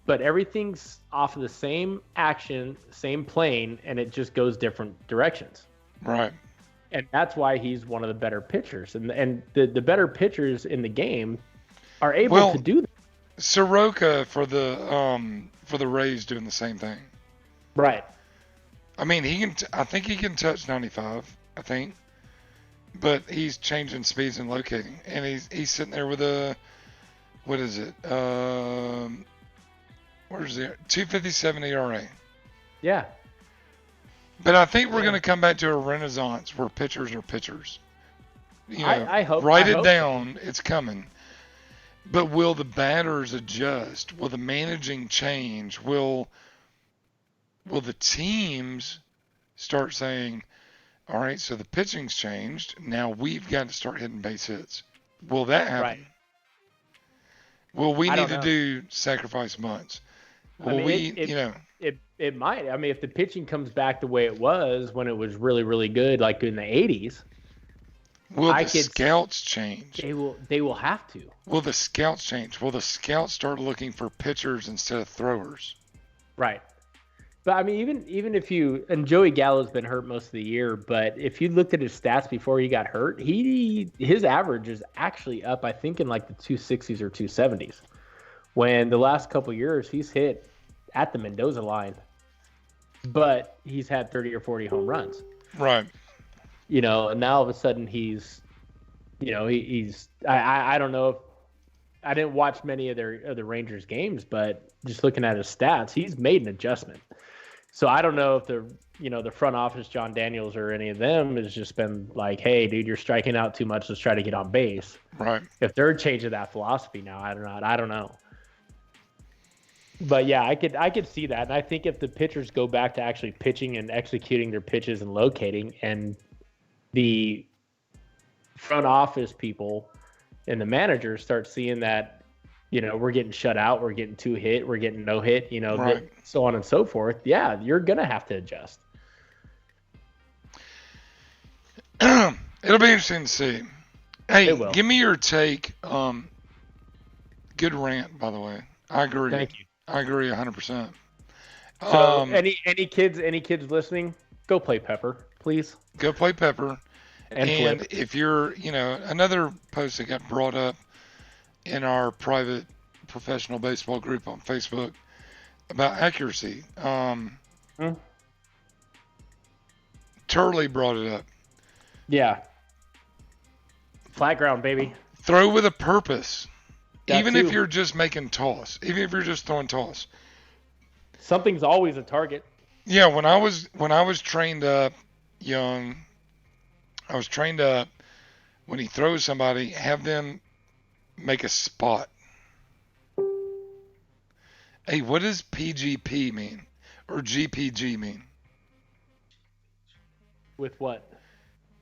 But everything's off of the same action, same plane, and it just goes different directions. Right. And that's why he's one of the better pitchers. And the better pitchers in the game are able to do that. Soroka for the Rays doing the same thing. Right. I mean, I think he can touch 95, I think. But he's changing speeds and locating. And he's sitting there with what is it? Where's it? 2.57 ERA. Yeah. But I think we're going to come back to a renaissance where pitchers are pitchers. I hope. Write it down. It's coming. But will the batters adjust? Will the managing change? Will the teams start saying, all right, so the pitching's changed. Now we've got to start hitting base hits. Will that happen? Right. Will we need to do sacrifice bunts? Will It might. I mean, if the pitching comes back the way it was when it was really, really good, like in the 80s, Will the scouts change? They will have to. Will the scouts change? Will the scouts start looking for pitchers instead of throwers? Right. But I mean, even if you, and Joey Gallo's been hurt most of the year, but if you looked at his stats before he got hurt, his average is actually up, I think, in like the 260s or 270s. When the last couple years he's hit at the Mendoza line, but he's had 30 or 40 home runs. Right. You know, and now all of a sudden he's I don't know if I didn't watch many of the Rangers games, but just looking at his stats, he's made an adjustment. So I don't know if the front office, John Daniels or any of them has just been like, hey, dude, you're striking out too much. Let's try to get on base. Right. If they're changing that philosophy now, I don't know. But yeah, I could see that. And I think if the pitchers go back to actually pitching and executing their pitches and locating, and the front office people and the managers start seeing that, you know, we're getting shut out, we're getting 2 hit, we're getting no hit, you know, right. So on and so forth. Yeah, you're going to have to adjust. It'll be interesting to see. Hey, give me your take. Good rant, by the way. I agree. Thank you. I agree 100%. So any kids listening, go play Pepper, please. Go play Pepper. And flip. If you're, you know, another post that got brought up in our private professional baseball group on Facebook about accuracy. Turley brought it up. Yeah. Flat ground, baby. Throw with a purpose. That even too. if you're just making toss. Even if you're just throwing toss. Something's always a target. Yeah, when I was trained up young, I was trained up when he throws somebody, have them make a spot. Hey, what does PGP mean? Or GPG mean? With what?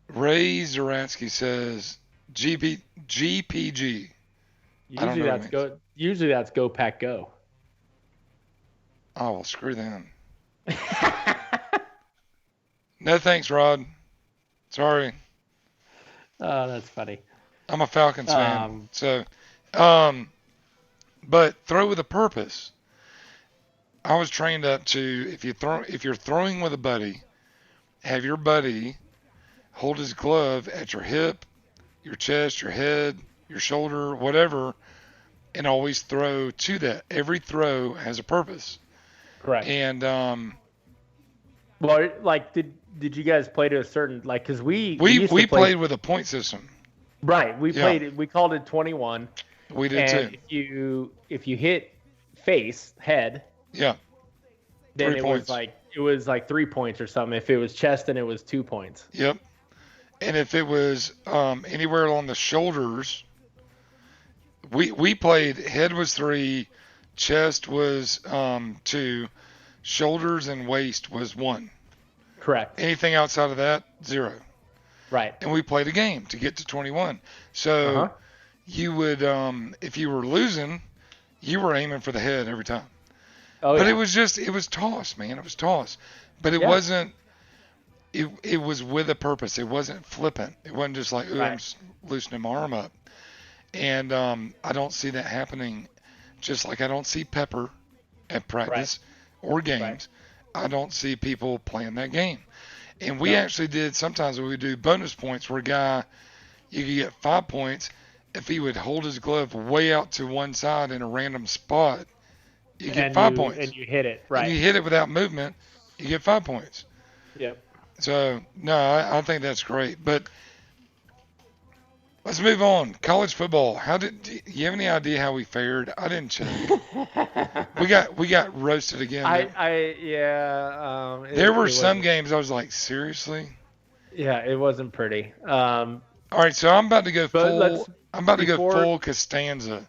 Ray Zaratsky says GPG. Usually that's go pack go. Oh, well, screw them. No thanks, Rod. Sorry. Oh, that's funny. I'm a Falcons fan. But throw with a purpose. I was trained up to, if you're throwing with a buddy, have your buddy hold his glove at your hip, your chest, your head, your shoulder, whatever, and always throw to that. Every throw has a purpose. Correct. And well, like, did you guys play to a certain, like, because we played with a point system. Right. We called it 21. We did and too. If you hit face, head, yeah, then 3 points. it was like 3 points or something. If it was chest, then it was 2 points. Yep. And if it was anywhere along the shoulders, we played head was 3, chest was 2, shoulders and waist was 1. Correct. Anything outside of that, 0. Right. And we played a game to get to 21. So you would, if you were losing, you were aiming for the head every time. Oh, but yeah. it was toss, man. It was toss. But it wasn't, it was with a purpose. It wasn't flippant. It wasn't just like, ooh, I'm just loosening my arm up. And I don't see that happening. Just like I don't see Pepper at practice or games. Right. I don't see people playing that game. And we actually did, sometimes we would do bonus points where a guy, you could get 5 points if he would hold his glove way out to one side in a random spot. You get 5 points. And you hit it, right. And you hit it without movement, you get 5 points. Yep. So, no, I think that's great. But let's move on. College football. Do you have any idea how we fared? I didn't check. we got roasted again. There were some games I was like, seriously? Yeah, it wasn't pretty. All right, so I'm about to go full. I'm about to go full Costanza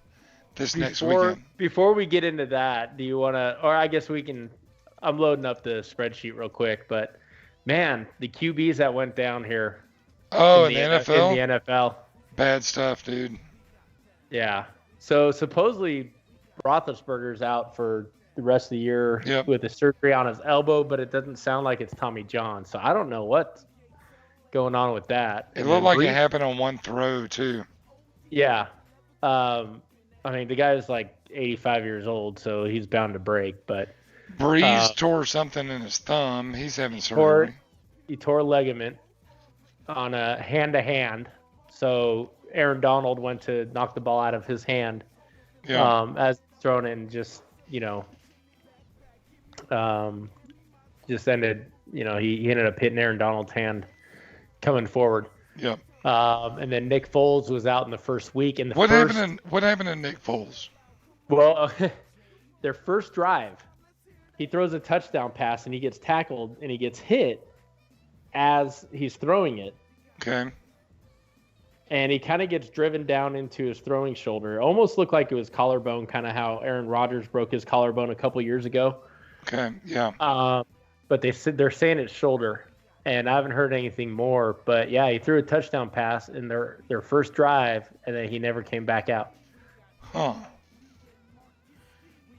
next weekend. Before we get into that, do you want to? Or I guess we can. I'm loading up the spreadsheet real quick, but man, the QBs that went down here. Oh, in the NFL. In the NFL. Bad stuff, dude. Yeah. So supposedly Roethlisberger's out for the rest of the year with a surgery on his elbow, but it doesn't sound like it's Tommy John. So I don't know what going on with that. It And looked then like Brees- it happened on one throw too. Yeah. I mean, the guy's like 85 years old, so he's bound to break. But Breeze tore something in his thumb. He's having tore- surgery. he tore a ligament on a hand-to-hand. So Aaron Donald went to knock the ball out of his hand Yeah. as thrown it, and just just ended. He ended up hitting Aaron Donald's hand coming forward. Yep. And then Nick Foles was out in the first week. In the What first, happened to Nick Foles? Well, their first drive, he throws a touchdown pass and he gets tackled and he gets hit as he's throwing it. Okay. And he kind of gets driven down into his throwing shoulder. It almost looked like it was collarbone, kind of how Aaron Rodgers broke his collarbone a couple years ago. Okay. Yeah. But they're saying it's shoulder, and I haven't heard anything more. But yeah, he threw a touchdown pass in their first drive, and then he never came back out. Huh.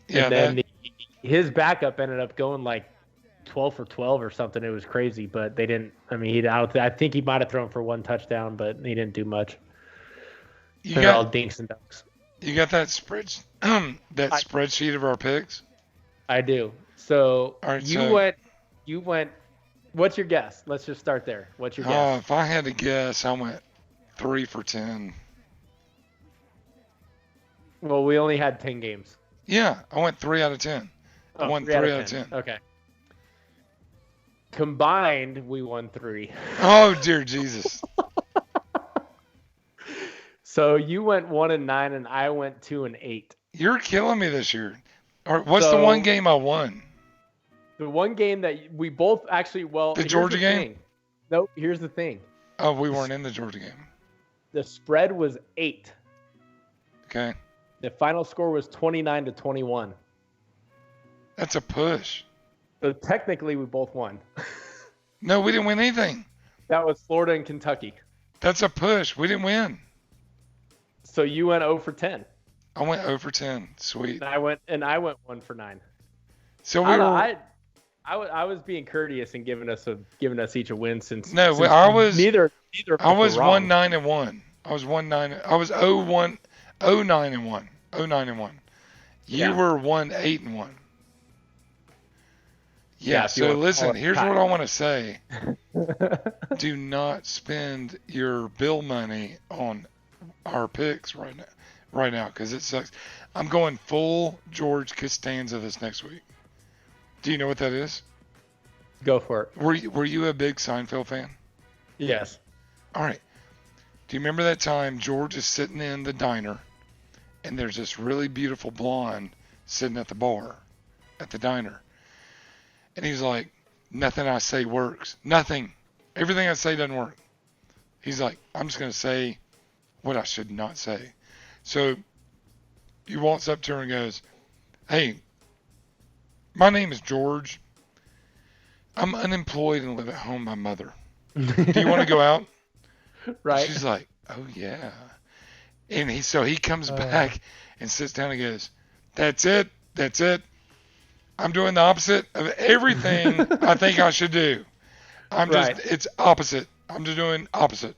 Yeah. And then his backup ended up going like 12 for 12 or something. It was crazy, but they didn't. I mean, I think he might have thrown for one touchdown, but he didn't do much. They're all dinks and dunks. You got that spreadsheet of our picks? I do. So All right, you went. What's your guess? Let's just start there. What's your guess? If I had to guess, I went 3 for 10. Well, we only had 10 games. Yeah, I went 3 out of 10. I won 3 out of 10. Okay. Combined, we won 3. Oh dear Jesus! So you went 1-9, and I went 2-8. You're killing me this year. Or what's the one game I won? The one game that we both actually The Georgia game? thing. Nope. Here's the thing. Oh, we weren't in the Georgia game. The spread was 8. Okay, The final score was 29-21. that's a push. So technically, we both won. No, we didn't win anything. That was Florida and Kentucky. That's a push. We didn't win. So you went 0 for 10. I went 0 for 10. Sweet. And I went 1 for 9. So I, don't know, I was being courteous and giving us each a win since. No, since I was neither. Of us I was were wrong. 1-9-1. I was 1-9. I was 0-1, 0-9-1, 0-9-1. You Yeah. were 1-8-1. Yeah. if you So want to listen, call it here's tied. what I want to say. Do not spend your bill money on our picks right now, because it sucks. I'm going full George Costanza this next week. Do you know what that is? Go for it. Were you a big Seinfeld fan? Yes. All right. Do you remember that time George is sitting in the diner and there's this really beautiful blonde sitting at the bar at the diner? And he's like, nothing I say works. Nothing. Everything I say doesn't work. He's like, I'm just going to say what I should not say. So he walks up to her and goes, hey, my name is George. I'm unemployed and live at home with my mother. Do you want to go out? Right. She's like, oh yeah. And he comes back and sits down and goes, that's it. I'm doing the opposite of everything I think I should do. It's opposite. I'm just doing opposite.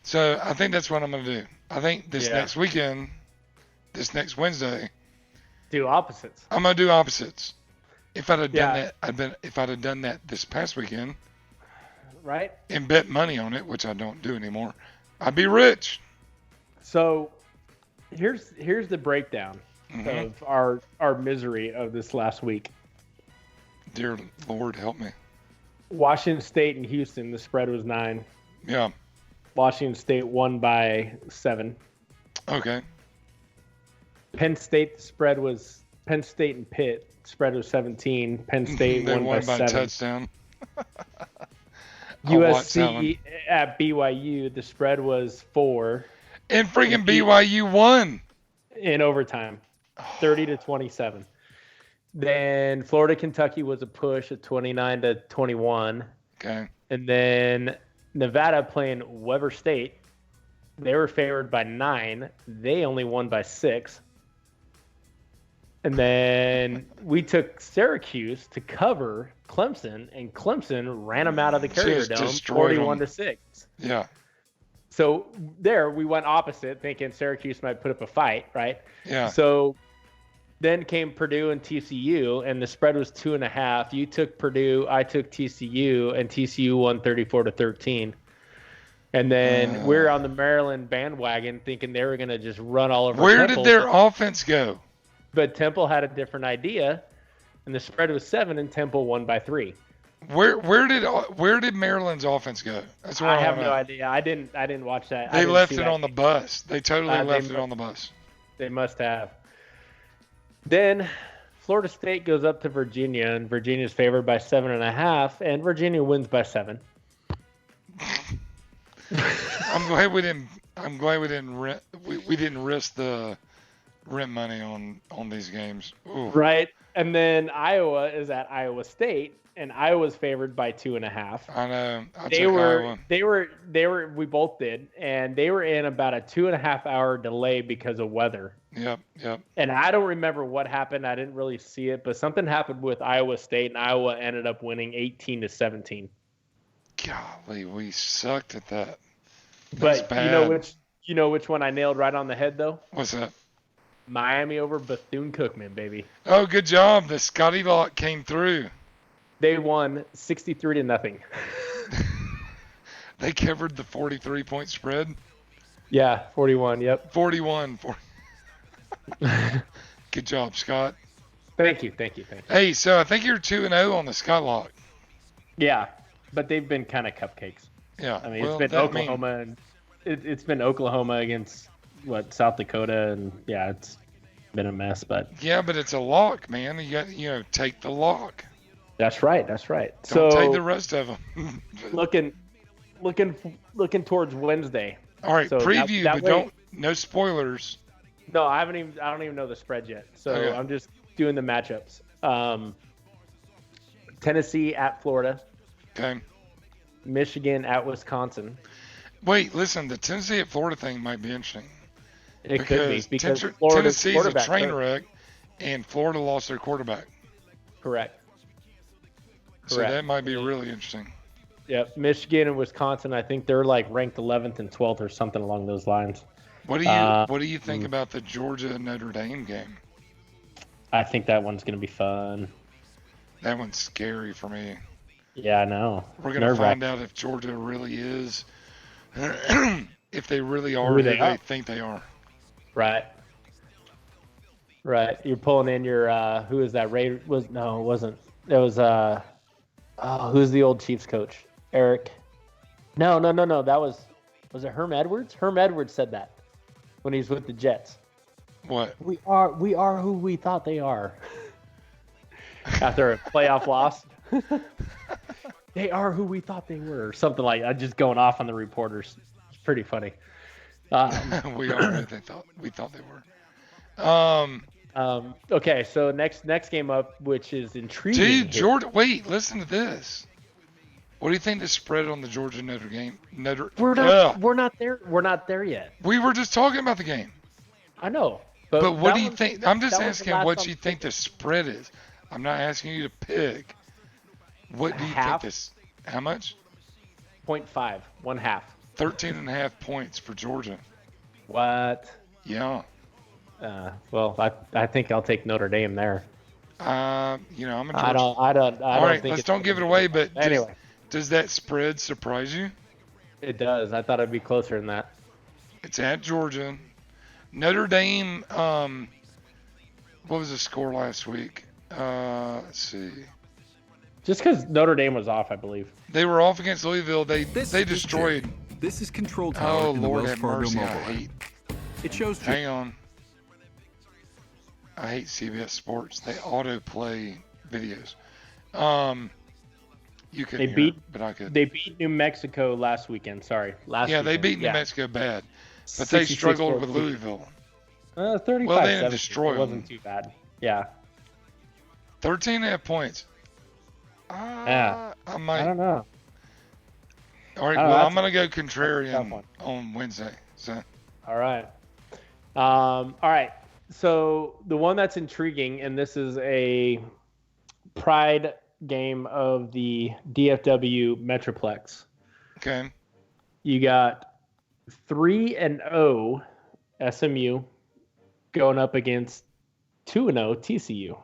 So I think that's what I'm going to do. I think this next weekend, this next Wednesday, Do opposites. I'm going to do opposites. If I'd have done that, if I'd have done that this past weekend, Right. and bet money on it, which I don't do anymore, I'd be rich. So here's the breakdown of our misery of this last week. Dear Lord, help me. Washington State and Houston, the spread was 9. Yeah. Washington State won by 7. Okay. Penn State and Pitt spread was 17. Penn State They won won by by 7. touchdown. I'll watch that one. USC at BYU, the spread was 4 And freaking BYU won. in overtime, 30-27. Then Florida Kentucky was a push at 29-21. Okay. And then Nevada playing Weber State, they were favored by 9. They only won by 6. And then we took Syracuse to cover Clemson, and Clemson ran them out of the Carrier Just Dome, destroyed 41-6. Yeah. So there we went opposite, thinking Syracuse might put up a fight, right? Yeah. So then came Purdue and TCU, and the spread was 2.5. You took Purdue, I took TCU, and TCU won 34-13. And then we're on the Maryland bandwagon, thinking they were going to just run all over. Where Temple. did their offense go? But Temple had a different idea, and the spread was 7, and Temple won by 3. Where did Maryland's offense go? That's what I have wanna no know. idea. I didn't watch that. I They didn't left see it that. on the bus. They totally They left it mu- on the bus. They must have. Then Florida State goes up to Virginia, and Virginia's favored by 7.5, and Virginia wins by 7. I'm glad we didn't. We didn't risk the rent money on these games. Ooh. Right. And then Iowa is at Iowa State, and Iowa's favored by 2.5. I know. I They took were, Iowa. they were, we both did, and they were in about a 2.5 hour delay because of weather. Yep. And I don't remember what happened. I didn't really see it, but something happened with Iowa State, and Iowa ended up winning 18-17. Golly, we sucked at that. But bad. you know which one I nailed right on the head though? What's that? Miami over Bethune-Cookman, baby. Oh, good job. The Scotty Lock came through. They won 63-0. They covered the 43-point spread. Yeah, 41. Yep. 41. Good job, Scott. Thank you. Hey, so I think you're 2-0 on the Scott Lock. Yeah, but they've been kind of cupcakes. Yeah. I mean, well, it's been that Oklahoma, and it's been Oklahoma against South Dakota, and yeah, it's been a mess. But yeah, but it's a lock, man. You got take the lock. that's right. Don't take the So rest of them. looking towards Wednesday. All right, So preview, that but way- no spoilers. No, I don't even know the spread yet. So Okay. I'm just doing the matchups. Tennessee at Florida, Okay. Michigan at Wisconsin. Wait, listen, the Tennessee at Florida thing might be interesting. It could be because Ten- Florida's Tennessee's a quarterback train hurt. wreck, and Florida lost their quarterback. Correct. So that might be really interesting. Yep. Michigan and Wisconsin, I think they're like ranked 11th and 12th or something along those lines. What do you think about the Georgia Notre Dame game? I think that one's going to be fun. That one's scary for me. Yeah, I know. We're going to find out if Georgia really is, if they really are who they think they are. Right. You're pulling in your who is that? It wasn't. It was who's the old Chiefs coach? Eric. No. That was it Herm Edwards? Herm Edwards said that when he was with the Jets. What? We are who we thought they are. After a playoff loss. They are who we thought they were. Or something like that. Just going off on the reporters. It's pretty funny. We are who we thought they were. Okay, so next game up, which is intriguing. Dude, Georgia. Wait, listen to this. What do you think the spread on the Georgia Notre Dame? We're not there. We're not there yet. We were just talking about the game. I know. But what do you think? I'm just that was the asking last what time- you think the spread is. I'm not asking you to pick. What do you Half. think this? How much? 0.5, 1/2. 13.5 points for Georgia. What? Yeah. Well, I think I'll take Notre Dame there. I'm a Georgia. I don't All right, think let's it's don't give it away. But anyway, does that spread surprise you? it does. I thought it'd be closer than that. It's at Georgia. Notre Dame. What was the score last week? Let's see. Just because Notre Dame was off, I believe. They were off against Louisville. They This is destroyed. Jake. This is Control Tower Oh in the Lord Wells have Fargo mercy! I mobile app. hate. It shows Hang on. I hate CBS Sports. They autoplay videos. You couldn't hear it, but I could. They beat New Mexico last weekend. Sorry, last. Yeah, they weekend. beat New Mexico bad, but they struggled with Louisville. 35. Well, they didn't destroy It wasn't too bad. Yeah. 13.5 points. Yeah. I might. I don't know. All right. I don't know, Well, that's I'm gonna go a tough contrarian one. on Wednesday. So All right. All right. So the one that's intriguing, and this is a pride game of the DFW Metroplex. Okay. You got 3-0 SMU going up against 2-0 TCU.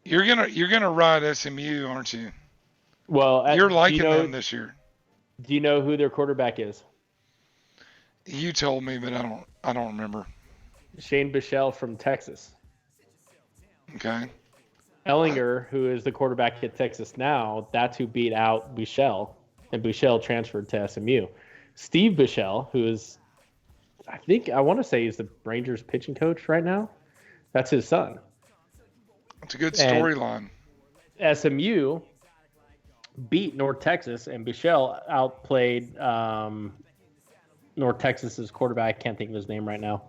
You're gonna ride SMU, aren't you? Well, You're liking them this year. Do you know who their quarterback is? You told me, but I don't remember. Shane Bichelle from Texas. Okay. Ellinger, who is the quarterback at Texas now, that's who beat out Bichelle, and Bichelle transferred to SMU. Steve Bichelle, who is, I want to say he's the Rangers pitching coach right now. That's his son. It's a good storyline. SMU beat North Texas, and Bichelle outplayed North Texas's quarterback. I can't think of his name right now.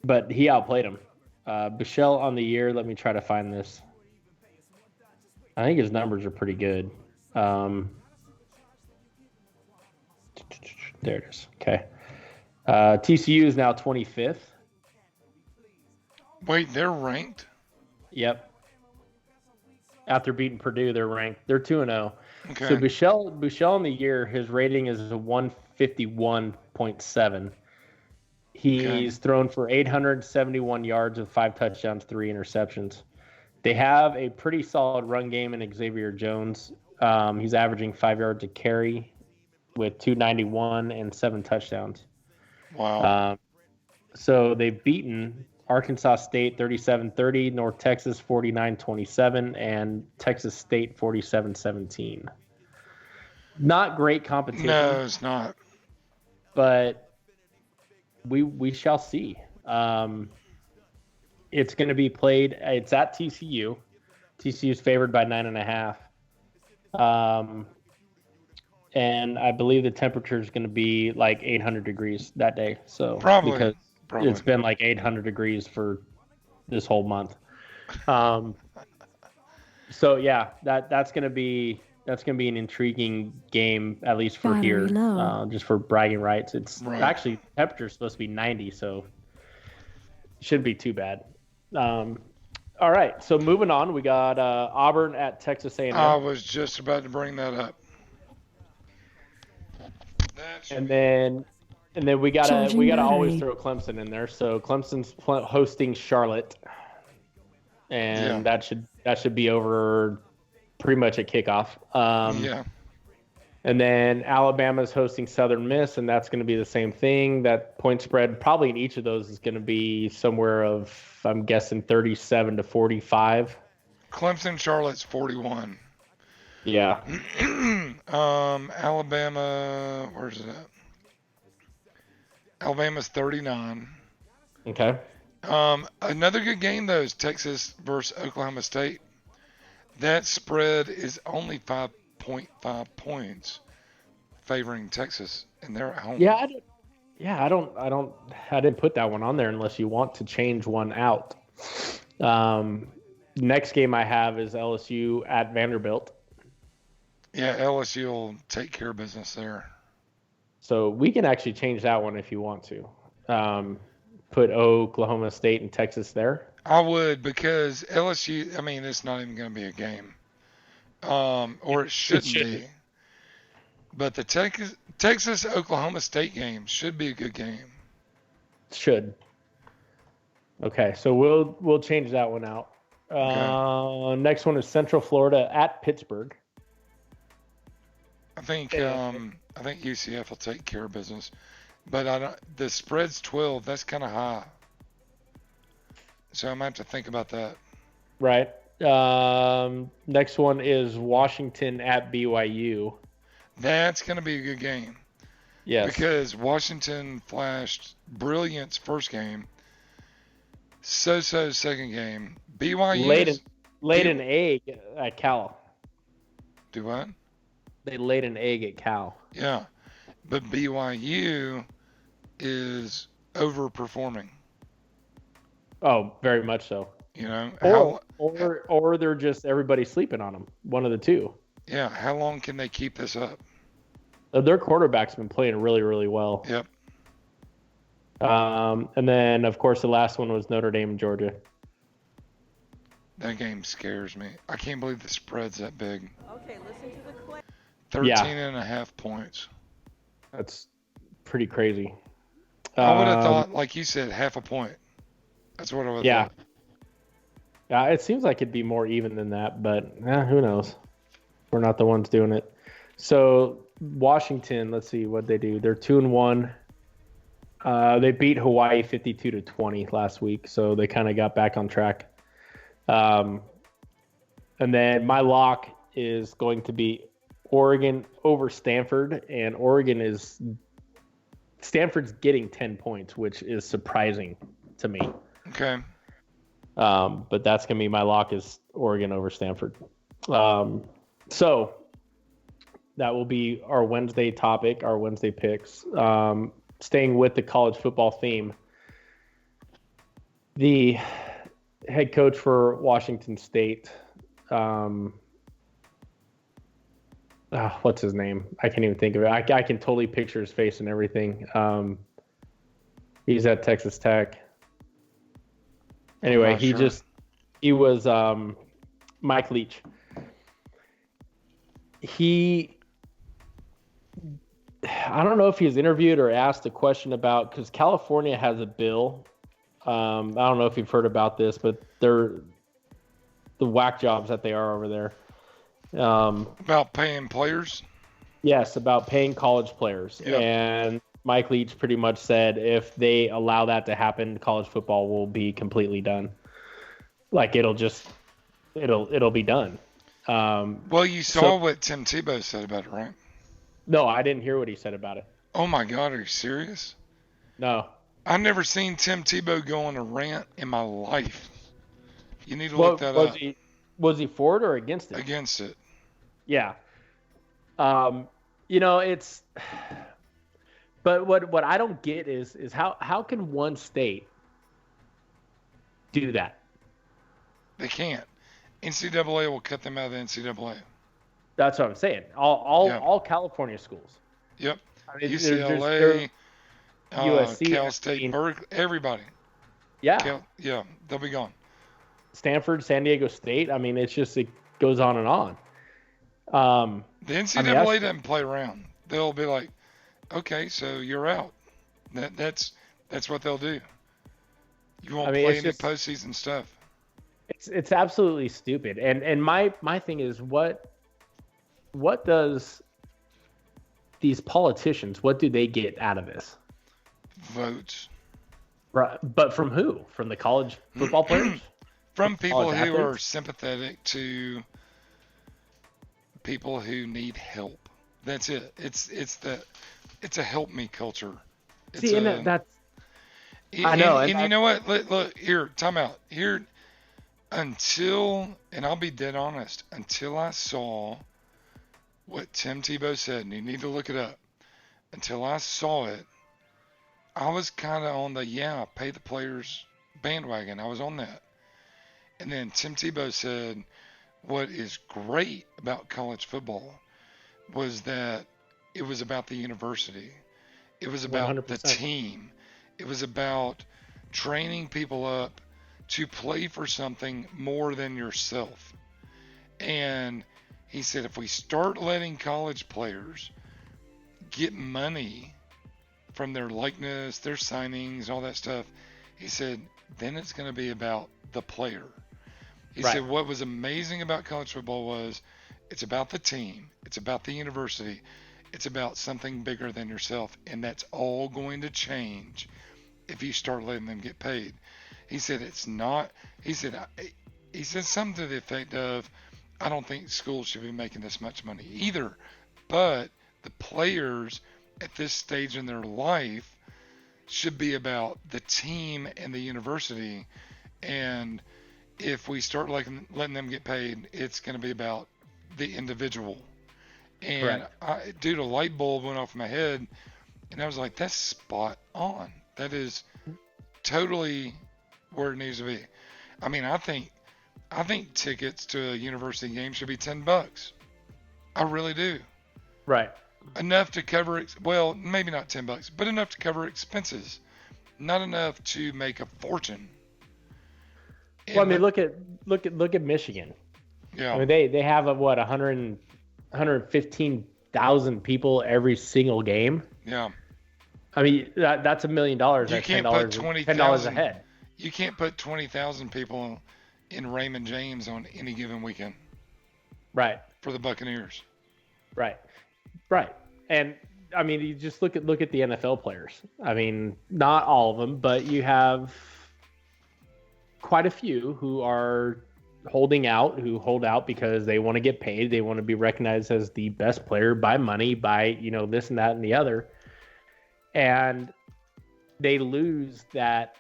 But he outplayed him. Bichelle on the year, let me try to find this. I think his numbers are pretty good. There it is. Okay. TCU is now 25th. Wait, they're ranked? Yep. After beating Purdue, they're ranked. They're 2-0. Okay. So Bichelle in the year, his rating is a 151.7. He's thrown for 871 yards with 5 touchdowns, 3 interceptions. They have a pretty solid run game in Xavier Jones. He's averaging 5 yards a carry with 291 and 7 touchdowns. Wow. So they've beaten Arkansas State 37-30, North Texas 49-27, and Texas State 47-17. Not great competition. No, it's not. But we shall see. It's going to be played. It's at TCU. TCU is favored by 9.5. And I believe the temperature is going to be like 800 degrees that day. So Probably. It's been like 800 degrees for this whole month. So yeah, that's going to be an intriguing game, at least for here, just for bragging rights. It's actually temperature is supposed to be 90, so it shouldn't be too bad. All right, so moving on, we got Auburn at Texas A&M. I was just about to bring that up. And then we gotta always throw Clemson in there. So Clemson's hosting Charlotte, and that should be over pretty much at kickoff. And then Alabama's hosting Southern Miss, and that's going to be the same thing. That point spread probably in each of those is going to be somewhere of, I'm guessing, 37 to 45. Clemson, Charlotte's 41. Yeah. Alabama, where's it at? Alabama's 39. Okay. Another good game, though, is Texas versus Oklahoma State. That spread is only 5.5 points favoring Texas, and they're at home. I didn't put that one on there unless you want to change one out. Next game I have is LSU at Vanderbilt. Yeah, LSU will take care of business there. So we can actually change that one if you want to. Put Oklahoma State and Texas there. I would, because LSU, I mean, it's not even going to be a game. Or it shouldn't be. But the Texas-Oklahoma State game should be a good game. Should. Okay, so we'll change that one out. Okay. Next one is Central Florida at Pittsburgh. I think UCF will take care of business, but the spread's 12. That's kind of high, so I'm gonna have to think about that. Right. Next one is Washington at BYU. That's gonna be a good game. Yes. Because Washington flashed brilliance first game, so-so second game. BYU laid an egg at Cal. Do what? They laid an egg at Cal. Yeah, but BYU is overperforming. Oh, very much so. You know, or they're just everybody sleeping on them. One of the two. Yeah. How long can they keep this up? Their quarterback's been playing really, really well. Yep. And then, of course, the last one was Notre Dame and Georgia. That game scares me. I can't believe the spread's that big. Okay, listen to the clip. 13.5 points. That's pretty crazy. I would have thought, like you said, half a point. That's what I would have thought. Yeah, it seems like it'd be more even than that, but who knows? We're not the ones doing it. So Washington, let's see what they do. They're 2-1. They beat Hawaii 52-20 last week, so they kind of got back on track. And then my lock is going to be Oregon over Stanford, and Stanford's getting 10 points, which is surprising to me. Okay. But that's going to be my lock is Oregon over Stanford. So that will be our Wednesday topic, our Wednesday picks. Staying with the college football theme, the head coach for Washington State, what's his name? I can't even think of it. I can totally picture his face and everything. He's at Texas Tech. Anyway, he was Mike Leach. I don't know if he's interviewed or asked a question about, because California has a bill. I don't know if you've heard about this, but they're the whack jobs that they are over there. About paying players? Yes, about paying college players. Yep. And Mike Leach pretty much said if they allow that to happen, college football will be completely done. Like it'll be done. Well, you saw what Tim Tebow said about it, right? No, I didn't hear what he said about it. Oh my God, are you serious? No. I've never seen Tim Tebow go on a rant in my life. You need to look that up. Was he for it or against it? Against it. Yeah. It's. But what I don't get is how can one state do that? They can't. NCAA will cut them out of the NCAA. That's what I'm saying. All California schools. Yep. I mean, UCLA, USC, Cal State, Berkeley, everybody. Yeah. They'll be gone. Stanford, San Diego State. I mean, it goes on and on. The NCAA doesn't play around. They'll be like, okay, so you're out. That's what they'll do. You won't play any postseason stuff. It's absolutely stupid. And my thing is what does these politicians, what do they get out of this? Votes. Right. But from who? From the college football players? From people who athletes? are sympathetic to people who need help. That's it. It's a help me culture. See, that's. I know. And you know what? Look here. Time out. Here. And I'll be dead honest. Until I saw what Tim Tebow said, and you need to look it up. Until I saw it, I was kind of on the pay the players bandwagon. I was on that. And then Tim Tebow said, what is great about college football was that it was about the university. It was about 100%. the team. It was about training people up to play for something more than yourself. And he said, if we start letting college players get money from their likeness, their signings, all that stuff, he said, then it's going to be about the player. He said what was amazing about college football was it's about the team, it's about the university, it's about something bigger than yourself, and that's all going to change if you start letting them get paid. He said it's not. He said something to the effect of, I don't think schools should be making this much money either, but the players at this stage in their life should be about the team and the university, and if we start letting them get paid, it's going to be about the individual. And a light bulb went off in my head, and I was like, that's spot on. That is totally where it needs to be. I mean, I think tickets to a university game should be $10. I really do. Right. Enough to cover, well, maybe not $10, but enough to cover expenses. not enough to make a fortune. Well, I mean, look at Michigan. Yeah. I mean, they have 115,000 people every single game. Yeah. I mean, that's $1 million. You can't put $10 a head. You can't put 20,000 people in Raymond James on any given weekend. Right. For the Buccaneers. Right. And I mean, you just look at the NFL players. I mean, not all of them, but you have quite a few who are who hold out because they want to get paid. They want to be recognized as the best player by money, by, this and that and the other. And they lose that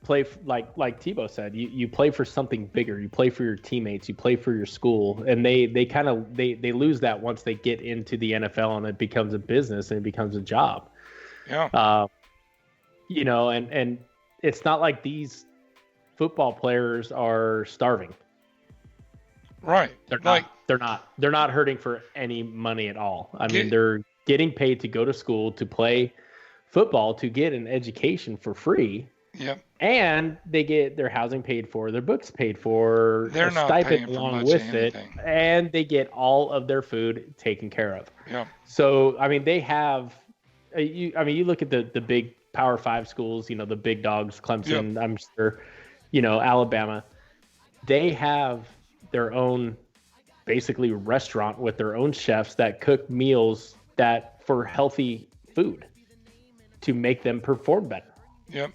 play, like Tebow said, you play for something bigger. You play for your teammates, you play for your school, and they lose that once they get into the NFL and it becomes a business and it becomes a job. Yeah. And it's not like these football players are starving. Right. They're not hurting for any money at all. I mean, they're getting paid to go to school, to play football, to get an education for free. Yep. And they get their housing paid for, their books paid for, they're a not stipend paying for along much with of it, anything. and they get all of their food taken care of. Yeah. So, I mean, they have, you look at the big Power 5 schools, the big dogs, Clemson, Yep. I'm sure, Alabama. They have their own, basically, restaurant with their own chefs that cook meals that for healthy food to make them perform better. Yep.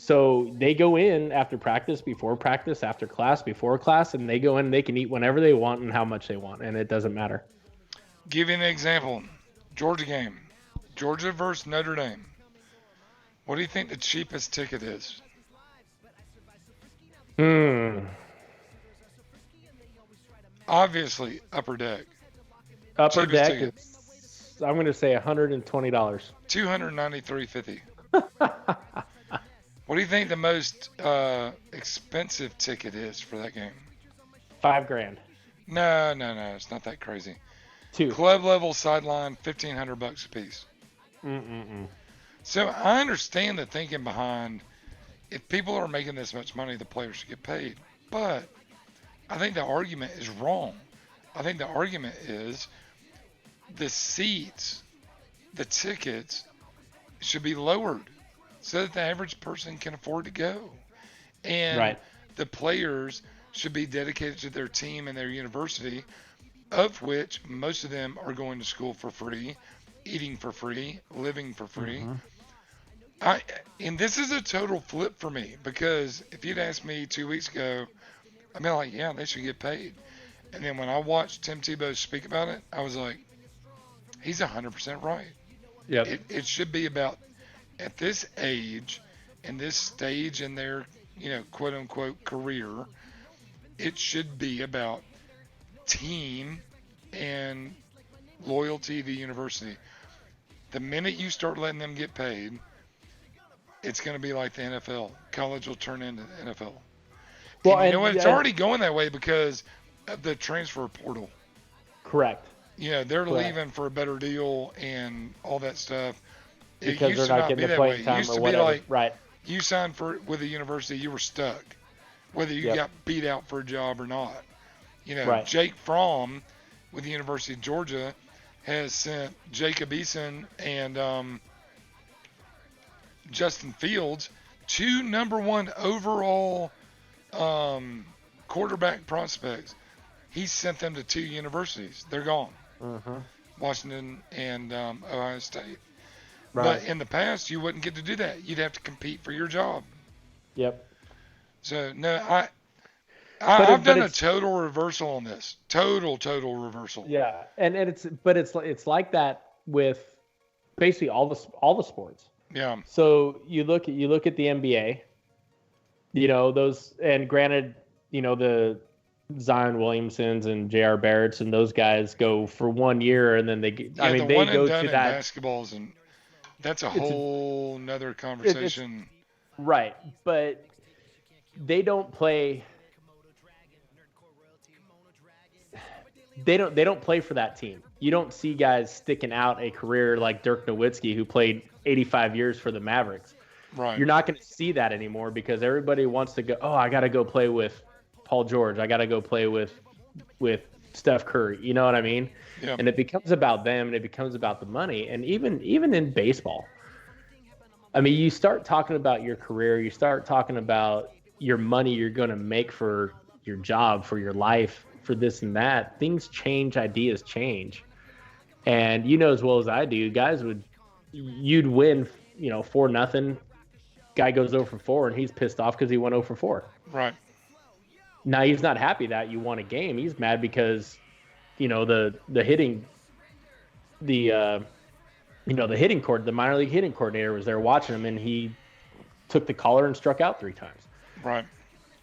So they go in after practice, before practice, after class, before class, and they go in and they can eat whenever they want and how much they want, and it doesn't matter. Give you an example. Georgia game. Georgia versus Notre Dame. What do you think the cheapest ticket is? Obviously, Upper Deck. Upper Cheapest Deck ticket. is, I'm going to say $120. $293.50. What do you think the most expensive ticket is for that game? $5,000. No, it's not that crazy. $2,000. Club level sideline, $1,500 a piece. So I understand the thinking behind, if people are making this much money, the players should get paid. But I think the argument is wrong. I think the argument is the seats, the tickets should be lowered so that the average person can afford to go. And the players should be dedicated to their team and their university, of which most of them are going to school for free, eating for free, living for free. And this is a total flip for me, because if you'd asked me 2 weeks ago, I'd be like, yeah, they should get paid. And then when I watched Tim Tebow speak about it, I was like, he's 100% right. Yep. It should be about, at this age and this stage in their, quote unquote career, it should be about team and loyalty to the university. The minute you start letting them get paid, it's going to be like the NFL. College will turn into the NFL. Well, and you know what? It's already going that way because of the transfer portal. Correct. They're leaving for a better deal and all that stuff. Because they're not getting the playing time or whatever. Right. You signed with a university, you were stuck, whether you got beat out for a job or not. Jake Fromm with the University of Georgia has sent Jacob Eason and Justin Fields, 2 number 1 overall quarterback prospects. He sent them to 2 universities. They're gone. Washington and Ohio State. Right. But in the past, you wouldn't get to do that. You'd have to compete for your job. Yep. So, no, I've done a total reversal on this. Total reversal. Yeah, and it's like that with basically all the sports. Yeah. So you look at the NBA. Those, and granted, the Zion Williamsons and J.R. Barretts and those guys go for 1 year and then they get. Yeah, they go to that. Basketballs, and that's a whole nother conversation. Right, but they don't play. They don't play for that team. you don't see guys sticking out a career like Dirk Nowitzki, who played 85 years for the Mavericks. Right. You're not going to see that anymore because everybody wants to go, oh, I got to go play with Paul George. I got to go play with Steph Curry. You know what I mean? Yeah. And it becomes about them and it becomes about the money. And even in baseball, I mean, you start talking about your career, you start talking about your money you're going to make for your job, for your life, for this and that. Things change, ideas change. And you know as well as I do, you'd win, 4-0. Guy goes 0 for 4 and he's pissed off because he went 0 for 4. Right. Now he's not happy that you won a game. He's mad because, the hitting, the minor league hitting coordinator was there watching him and he took the collar and struck out 3 times. Right.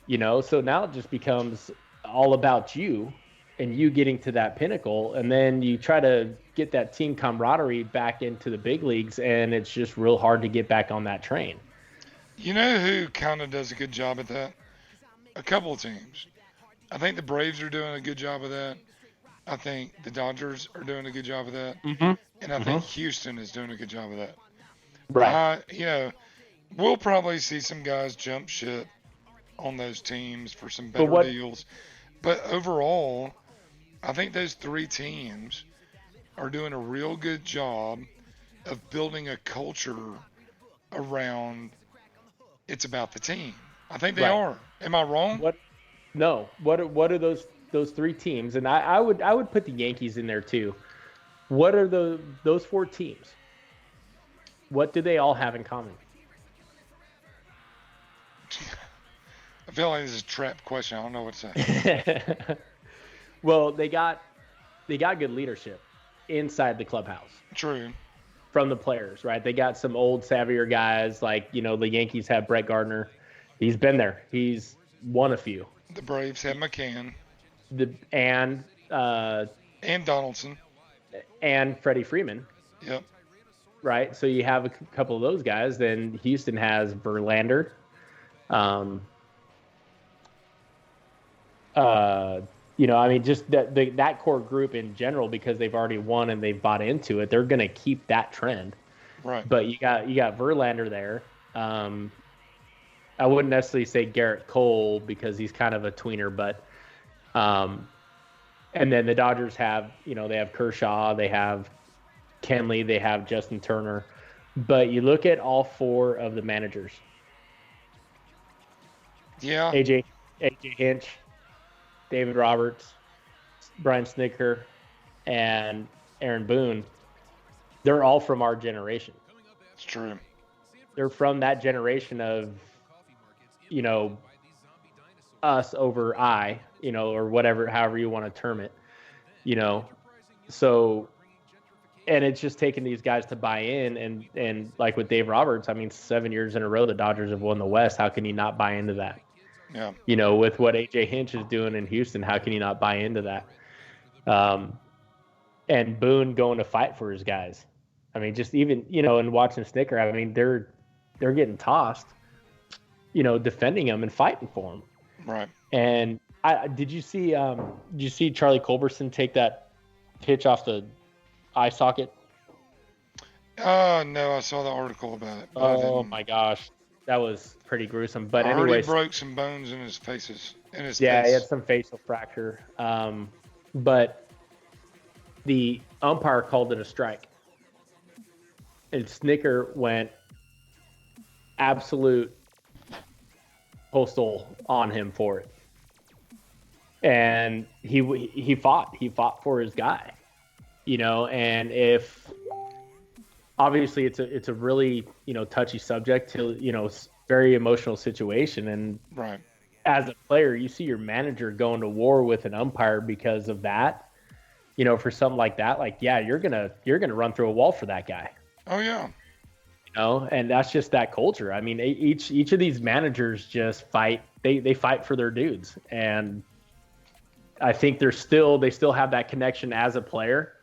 So now it just becomes all about you and you getting to that pinnacle. And then you try to get that team camaraderie back into the big leagues and it's just real hard to get back on that train. You know who kind of does a good job at that? A couple of teams. I think the Braves are doing a good job of that. I think the Dodgers are doing a good job of that. Mm-hmm. And I think Houston is doing a good job of that. Right. We'll probably see some guys jump ship on those teams for some better deals. But overall, I think those 3 teams are doing a real good job of building a culture around it's about the team. I think they are. Am I wrong? No. What are those 3 teams? And I would put the Yankees in there too. What are those 4 teams? What do they all have in common? I feel like this is a trap question. I don't know what to say. Well, they got good leadership inside the clubhouse. True. From the players, right? They got some old savvier guys like, the Yankees have Brett Gardner. He's been there. He's won a few. The Braves have McCann. And Donaldson. And Freddie Freeman. Yep. Right? So you have a couple of those guys. Then Houston has Verlander. Just that core group in general, because they've already won and they've bought into it, they're going to keep that trend. Right. But you got Verlander there. I wouldn't necessarily say Garrett Cole because he's kind of a tweener, but and then the Dodgers have, they have Kershaw, they have Kenley, they have Justin Turner. But you look at all 4 of the managers. Yeah. AJ Hinch, David Roberts, Brian Snitker, and Aaron Boone, they're all from our generation. It's true. They're from that generation of, us over I, or whatever, however you want to term it, So, and it's just taking these guys to buy in. And like with Dave Roberts, 7 years in a row, the Dodgers have won the West. How can you not buy into that? Yeah. With what AJ Hinch is doing in Houston, how can you not buy into that? And Boone going to fight for his guys. Just even, and watching Snitker, they're getting tossed, defending them and fighting for them. Right. And did you see Charlie Culberson take that pitch off the eye socket? No, I saw the article about it. Oh my gosh. That was pretty gruesome. But I heard anyways, he broke some bones in his face. Yeah, he had some facial fracture. But the umpire called it a strike. And Snitker went absolute postal on him for it. And he fought for his guy. And if obviously it's a really, touchy subject to, very emotional situation. And right. As a player, you see your manager going to war with an umpire because of that, for something like that, you're going to run through a wall for that guy. Oh yeah. And that's just that culture. Each of these managers just fight. They fight for their dudes. And I think they still have that connection as a player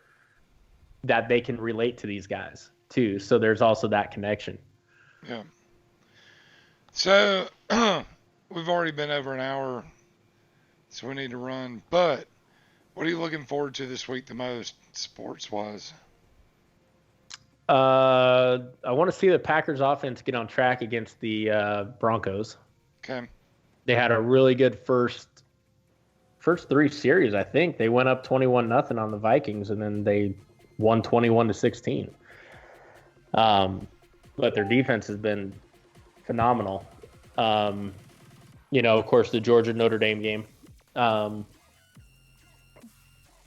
that they can relate to these guys too. So there's also that connection. Yeah. So we've already been over an hour, so we need to run. But What are you looking forward to this week the most, sports-wise? I want to see the Packers offense get on track against the Broncos. Okay. They had a really good first 3 series, I think. They went up 21-0 on the Vikings, and then they won 21-16. But their defense has been phenomenal. Of course, the Georgia Notre Dame game.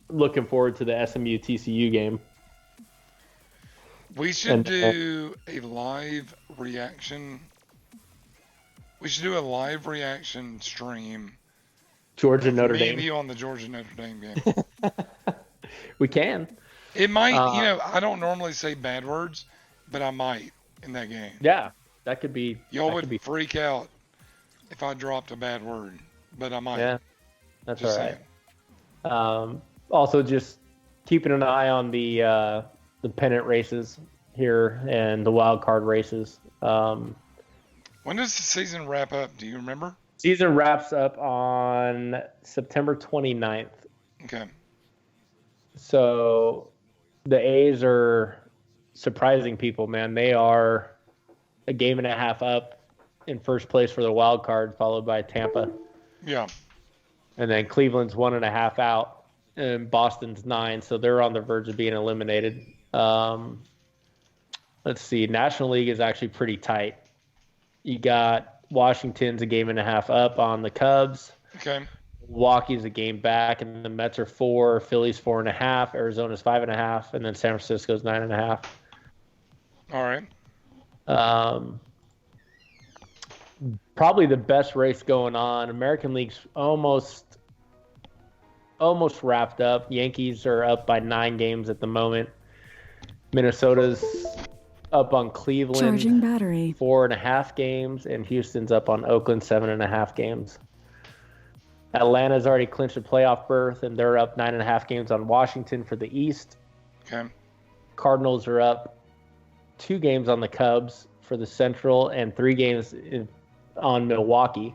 Looking forward to the SMU TCU game. We should do a live reaction. We should do a live reaction stream. Georgia Notre Me Dame. and you on the Georgia Notre Dame game. We can. It might, I don't normally say bad words, but I might in that game. Yeah, that could be. Y'all would freak out if I dropped a bad word, but I might. Yeah, that's Just all right. Also, just keeping an eye on the pennant races here and the wild card races. When does the season wrap up? Do you remember? Season wraps up on September 29th. Okay. So the A's are surprising people, man. They are a game and a half up in first place for the wild card, followed by Tampa. Yeah. And then Cleveland's 1.5 out, and Boston's 9, so they're on the verge of being eliminated. Let's see. National League is actually pretty tight. You got Washington's a game and a half up on the Cubs. Okay. Milwaukee's a game back, and the Mets are 4, Philly's 4.5, Arizona's 5.5, and then San Francisco's 9.5. All right. Probably the best race going on. American League's almost wrapped up. Yankees are up by 9 games at the moment. Minnesota's up on Cleveland. Charging battery. 4.5 games, and Houston's up on Oakland 7.5 games. Atlanta's already clinched a playoff berth, and they're up 9.5 games on Washington for the East. Okay. Cardinals are up 2 games on the Cubs for the Central and 3 games on Milwaukee.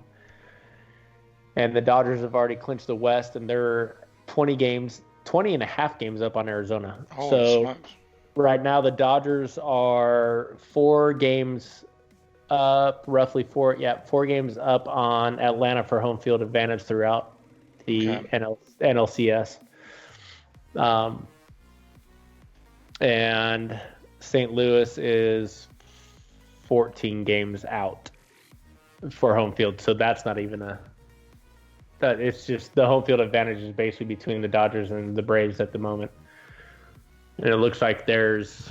And the Dodgers have already clinched the West, and they're 20.5 games up on Arizona. Holy smokes. Right now the Dodgers are 4 games up, roughly 4 games up on Atlanta for home field advantage throughout the NLCS. And St. Louis is 14 games out for home field, so that's not even it's just the home field advantage is basically between the Dodgers and the Braves at the moment. And it looks like there's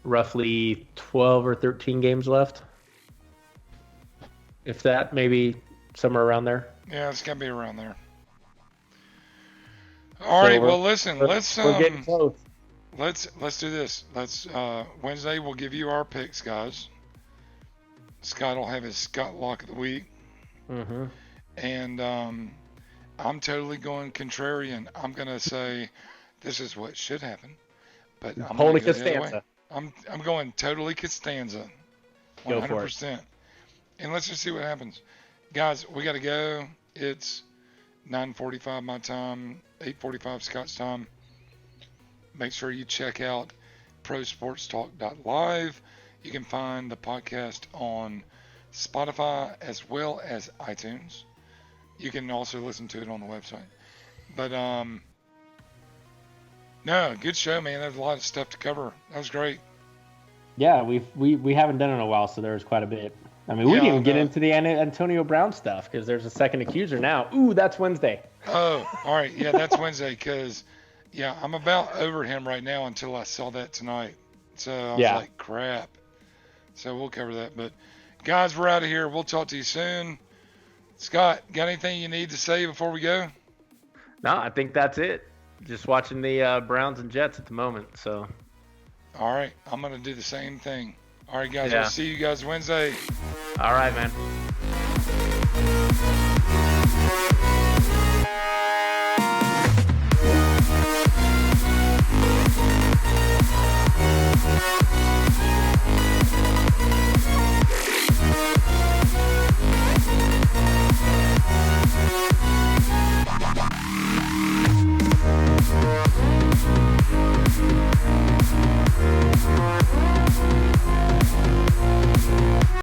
roughly 12 or 13 games left. If that, maybe somewhere around there. Yeah, it's got to be around there. All right, well, listen, we're getting close. Let's do this. Wednesday we'll give you our picks, guys. Scott will have his Scott Lock of the Week. Mm-hmm. And I'm totally going contrarian. I'm going to say this is what should happen. But I'm Holy gonna go the other way. Costanza. I'm going totally Costanza. 100%. Go for it. And let's just see what happens. Guys, we got to go. It's 9:45 my time, 8:45 Scott's time. Make sure you check out prosportstalk.live. You can find the podcast on Spotify as well as iTunes. You can also listen to it on the website. But no, good show, man. There's a lot of stuff to cover. That was great. Yeah, we haven't done it in a while, so there was quite a bit. I mean, we didn't even get into the Antonio Brown stuff because there's a second accuser now. Ooh, that's Wednesday. Oh, all right. Yeah, that's Wednesday because, I'm about over him right now until I saw that tonight. So I was like, crap. So we'll cover that. But, guys, we're out of here. We'll talk to you soon. Scott, got anything you need to say before we go? No, I think that's it. Just watching the Browns and Jets at the moment. So. All right. I'm going to do the same thing. All right, guys. We'll see you guys Wednesday. All right, man.